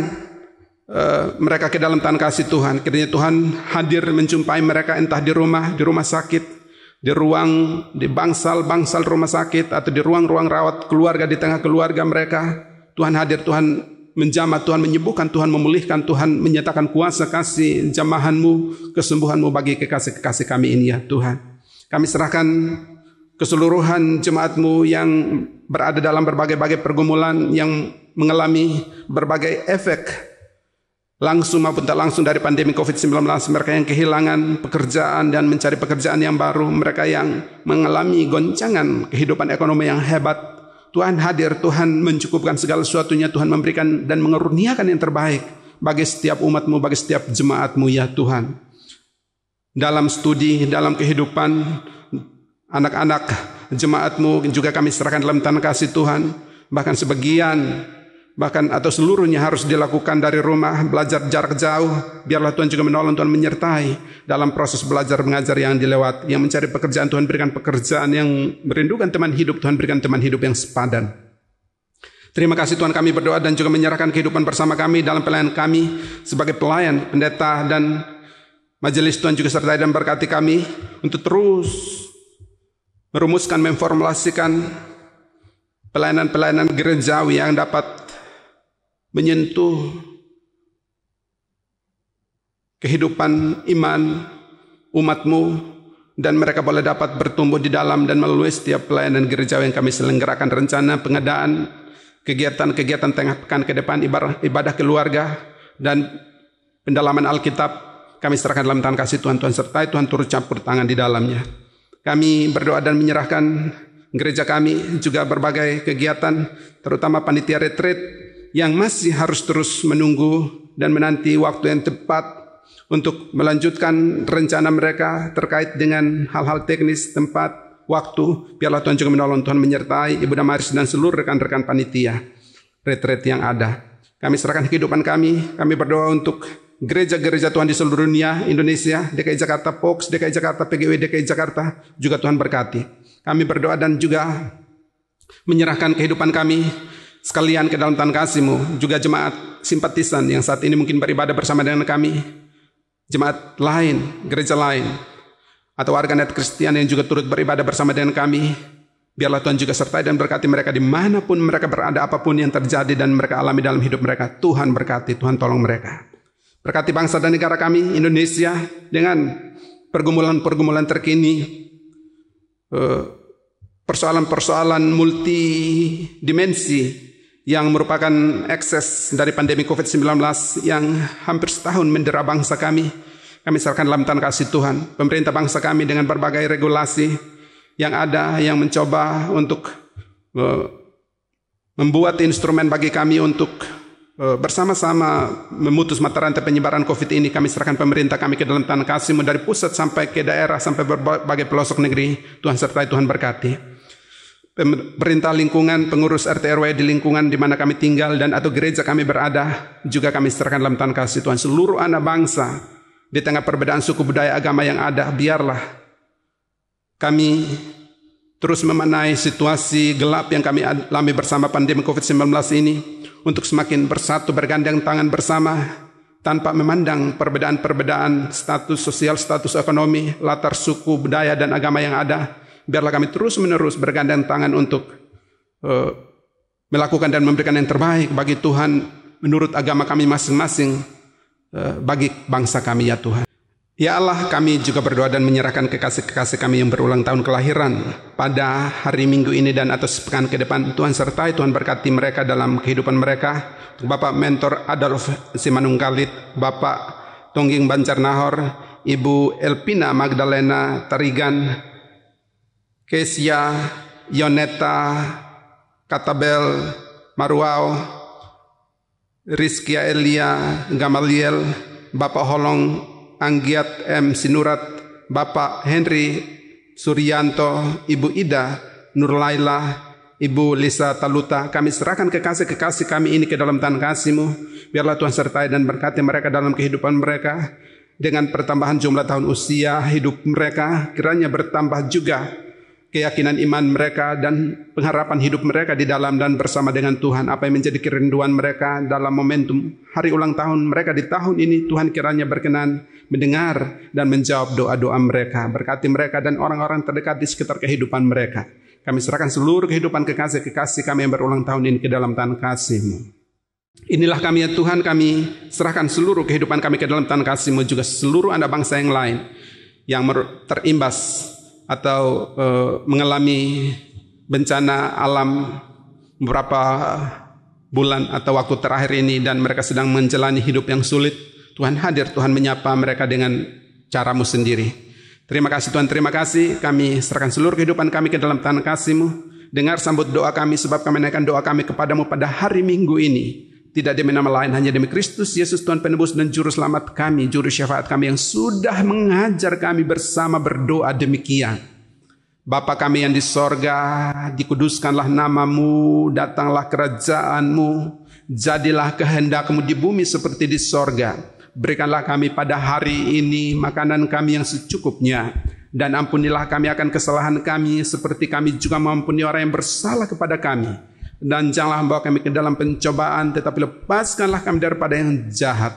mereka ke dalam tangan kasih Tuhan. Kiranya Tuhan hadir menjumpai mereka, entah di rumah sakit, di ruang, di bangsal rumah sakit, atau di ruang-ruang rawat keluarga, di tengah keluarga mereka. Tuhan hadir, Tuhan menjamah, Tuhan menyembuhkan, Tuhan memulihkan, Tuhan menyatakan kuasa kasih jamahan-Mu, kesembuhan-Mu bagi kekasih-kekasih kami ini ya Tuhan. Kami serahkan keseluruhan jemaat-Mu yang berada dalam berbagai-bagai pergumulan, yang mengalami berbagai efek langsung maupun tak langsung dari pandemi COVID-19, mereka yang kehilangan pekerjaan dan mencari pekerjaan yang baru, mereka yang mengalami goncangan kehidupan ekonomi yang hebat. Tuhan hadir, Tuhan mencukupkan segala sesuatunya, Tuhan memberikan dan mengeruniakan yang terbaik bagi setiap umat-Mu, bagi setiap jemaat-Mu ya Tuhan. Dalam studi, dalam kehidupan anak-anak jemaat-Mu juga kami serahkan dalam tangan kasih Tuhan. Bahkan sebagian, bahkan atau seluruhnya harus dilakukan dari rumah, belajar jarak jauh. Biarlah Tuhan juga menolong, Tuhan menyertai dalam proses belajar mengajar yang dilewati. Yang mencari pekerjaan, Tuhan berikan pekerjaan. Yang merindukan teman hidup, Tuhan berikan teman hidup yang sepadan. Terima kasih Tuhan, kami berdoa dan juga menyerahkan kehidupan bersama kami dalam pelayanan kami sebagai pelayan, pendeta dan majelis. Tuhan juga sertai dan berkati kami untuk terus merumuskan, memformulasikan pelayanan-pelayanan gerejawi yang dapat menyentuh kehidupan iman umat-Mu, dan mereka boleh dapat bertumbuh di dalam dan melalui setiap pelayanan gerejawi yang kami selenggarakan. Rencana pengadaan kegiatan-kegiatan tengah pekan ke depan, ibadah keluarga dan pendalaman Alkitab, kami serahkan dalam tangan kasih Tuhan. Tuhan sertai, Tuhan turut campur tangan di dalamnya. Kami berdoa dan menyerahkan gereja kami juga berbagai kegiatan, terutama panitia retreat yang masih harus terus menunggu dan menanti waktu yang tepat untuk melanjutkan rencana mereka terkait dengan hal-hal teknis, tempat, waktu. Biarlah Tuhan juga menolong, Tuhan menyertai Ibu Damaris dan seluruh rekan-rekan panitia retreat yang ada. Kami serahkan kehidupan kami berdoa untuk gereja-gereja Tuhan di seluruh dunia, Indonesia, DKI Jakarta, POKS, DKI Jakarta, PGW DKI Jakarta, juga Tuhan berkati. Kami berdoa dan juga menyerahkan kehidupan kami sekalian ke dalam tangan kasih-Mu, juga jemaat simpatisan yang saat ini mungkin beribadah bersama dengan kami, jemaat lain, gereja lain, atau warganet Kristen yang juga turut beribadah bersama dengan kami. Biarlah Tuhan juga sertai dan berkati mereka dimanapun mereka berada, apapun yang terjadi dan mereka alami dalam hidup mereka. Tuhan berkati, Tuhan tolong mereka. Berkati bangsa dan negara kami, Indonesia, dengan pergumulan-pergumulan terkini, persoalan-persoalan multidimensi yang merupakan ekses dari pandemi COVID-19 yang hampir setahun mendera bangsa kami. Kami serahkan dalam tangan kasih Tuhan. Pemerintah bangsa kami dengan berbagai regulasi yang ada, yang mencoba untuk membuat instrumen bagi kami untuk bersama-sama memutus mata rantai penyebaran COVID ini. Kami serahkan pemerintah kami ke dalam tangan kasih-Mu, dari pusat sampai ke daerah, sampai berbagai pelosok negeri. Tuhan sertai, Tuhan berkati. Pemerintah lingkungan, pengurus RT RW di lingkungan di mana kami tinggal dan atau gereja kami berada, juga kami serahkan dalam tangan kasih Tuhan. Seluruh anak bangsa, di tengah perbedaan suku budaya agama yang ada, biarlah kami terus memanai situasi gelap yang kami alami bersama pandemi COVID-19 ini, untuk semakin bersatu, bergandeng tangan bersama, tanpa memandang perbedaan-perbedaan status sosial, status ekonomi, latar suku, budaya, dan agama yang ada. Biarlah kami terus-menerus bergandeng tangan untuk melakukan dan memberikan yang terbaik bagi Tuhan menurut agama kami masing-masing, bagi bangsa kami ya Tuhan. Ya Allah, kami juga berdoa dan menyerahkan kekasih-kekasih kami yang berulang tahun kelahiran pada hari Minggu ini dan atas pekan ke depan. Tuhan sertai, Tuhan berkati mereka dalam kehidupan mereka. Bapak Mentor Adolf Simanunggalit, Bapak Tongging Banjarnahor, Ibu Elpina Magdalena Tarigan, Kesia Yoneta Katabel Maruau, Rizkia Elia Gamaliel, Bapak Holong Anggiat M. Sinurat, Bapak Henry Suryanto, Ibu Ida Nurlaila, Ibu Lisa Taluta. Kami serahkan kekasih-kekasih kami ini ke dalam tangan kasih-Mu. Biarlah Tuhan sertai dan berkati mereka dalam kehidupan mereka. Dengan pertambahan jumlah tahun usia hidup mereka, kiranya bertambah juga keyakinan iman mereka dan pengharapan hidup mereka di dalam dan bersama dengan Tuhan. Apa yang menjadi kerinduan mereka dalam momentum hari ulang tahun mereka di tahun ini, Tuhan kiranya berkenan mendengar dan menjawab doa-doa mereka. Berkati mereka dan orang-orang terdekat di sekitar kehidupan mereka. Kami serahkan seluruh kehidupan kekasih-kekasih kami yang berulang tahun ini ke dalam tangan kasih-Mu. Inilah kami ya Tuhan, kami serahkan seluruh kehidupan kami ke dalam tangan kasih-Mu, juga seluruh anak bangsa yang lain yang terimbas atau mengalami bencana alam beberapa bulan atau waktu terakhir ini, dan mereka sedang menjalani hidup yang sulit. Tuhan hadir, Tuhan menyapa mereka dengan cara-Mu sendiri. Terima kasih Tuhan, terima kasih. Kami serahkan seluruh kehidupan kami ke dalam tangan kasih-Mu. Dengar sambut doa kami, sebab kami menaikkan doa kami kepadamu pada hari Minggu ini. Tidak demi nama lain, hanya demi Kristus Yesus Tuhan penebus dan juru selamat kami, juru syafaat kami yang sudah mengajar kami bersama berdoa demikian. Bapa kami yang di sorga, dikuduskanlah nama-Mu, datanglah kerajaan-Mu, jadilah kehendak-Mu di bumi seperti di sorga. Berikanlah kami pada hari ini makanan kami yang secukupnya, dan ampunilah kami akan kesalahan kami seperti kami juga mengampuni orang yang bersalah kepada kami. Dan janganlah membawa kami ke dalam pencobaan, tetapi lepaskanlah kami daripada yang jahat.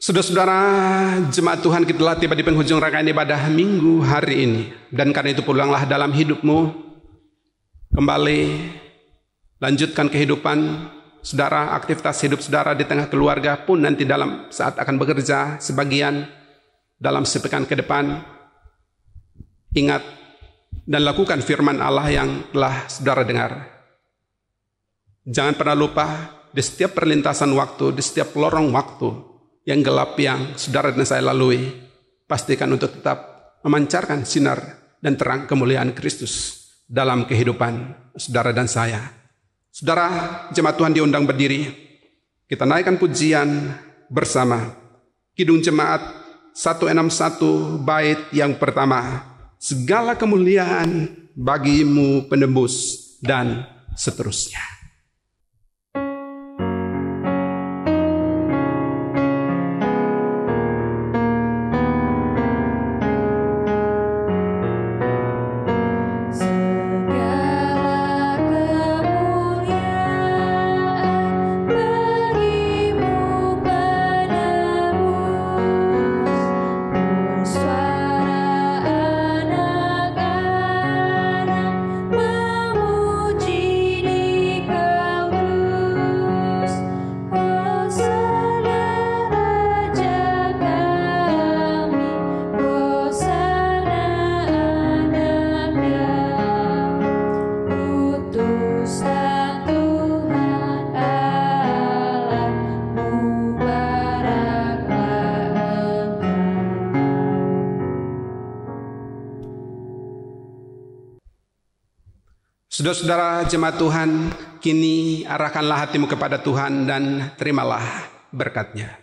Saudara-saudara, jemaat Tuhan, kita telah tiba di penghujung rangkaian ibadah Minggu hari ini. Dan karena itu pulanglah dalam hidupmu, kembali lanjutkan kehidupan saudara, aktivitas hidup saudara di tengah keluarga pun nanti dalam saat akan bekerja sebagian dalam sepekan ke depan. Ingat dan lakukan firman Allah yang telah saudara dengar. Jangan pernah lupa, di setiap perlintasan waktu, di setiap lorong waktu yang gelap yang saudara dan saya lalui, pastikan untuk tetap memancarkan sinar dan terang kemuliaan Kristus dalam kehidupan saudara dan saya. Saudara, jemaat Tuhan diundang berdiri. Kita naikkan pujian bersama. Kidung Jemaat 161 bait yang pertama. Segala kemuliaan bagimu penebus, dan seterusnya. Suara anak-anak Saudara-saudara jemaat Tuhan, kini arahkanlah hatimu kepada Tuhan dan terimalah berkat-Nya.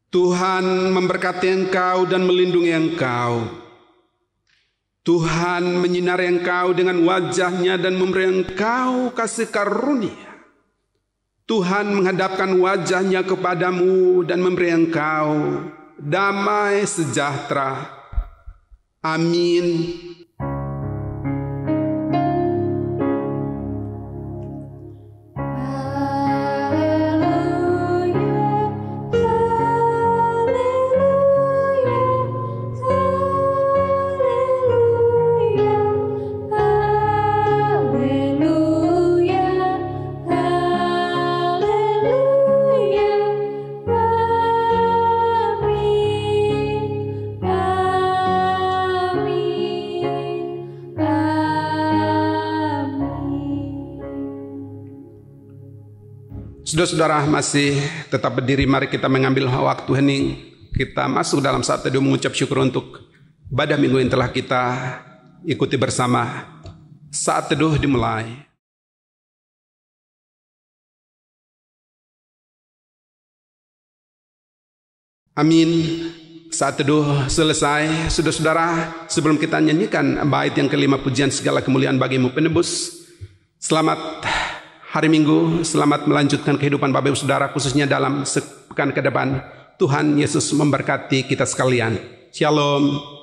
Tuhan memberkati engkau dan melindungi engkau. Tuhan menyinari engkau dengan wajah-Nya dan memberi engkau kasih karunia. Tuhan menghadapkan wajah-Nya kepadamu dan memberi engkau damai sejahtera. Amin. Saudara-saudara masih tetap berdiri, mari kita mengambil waktu hening. Kita masuk dalam saat teduh mengucap syukur untuk ibadah minggu yang telah kita ikuti bersama. Saat teduh dimulai. Amin. Saat teduh selesai. Saudara-saudara, sebelum kita nyanyikan bait yang kelima, pujian segala kemuliaan bagimu penebus, selamat hari Minggu, selamat melanjutkan kehidupan Bapak Ibu Saudara, khususnya dalam sepekan ke depan. Tuhan Yesus memberkati kita sekalian. Shalom.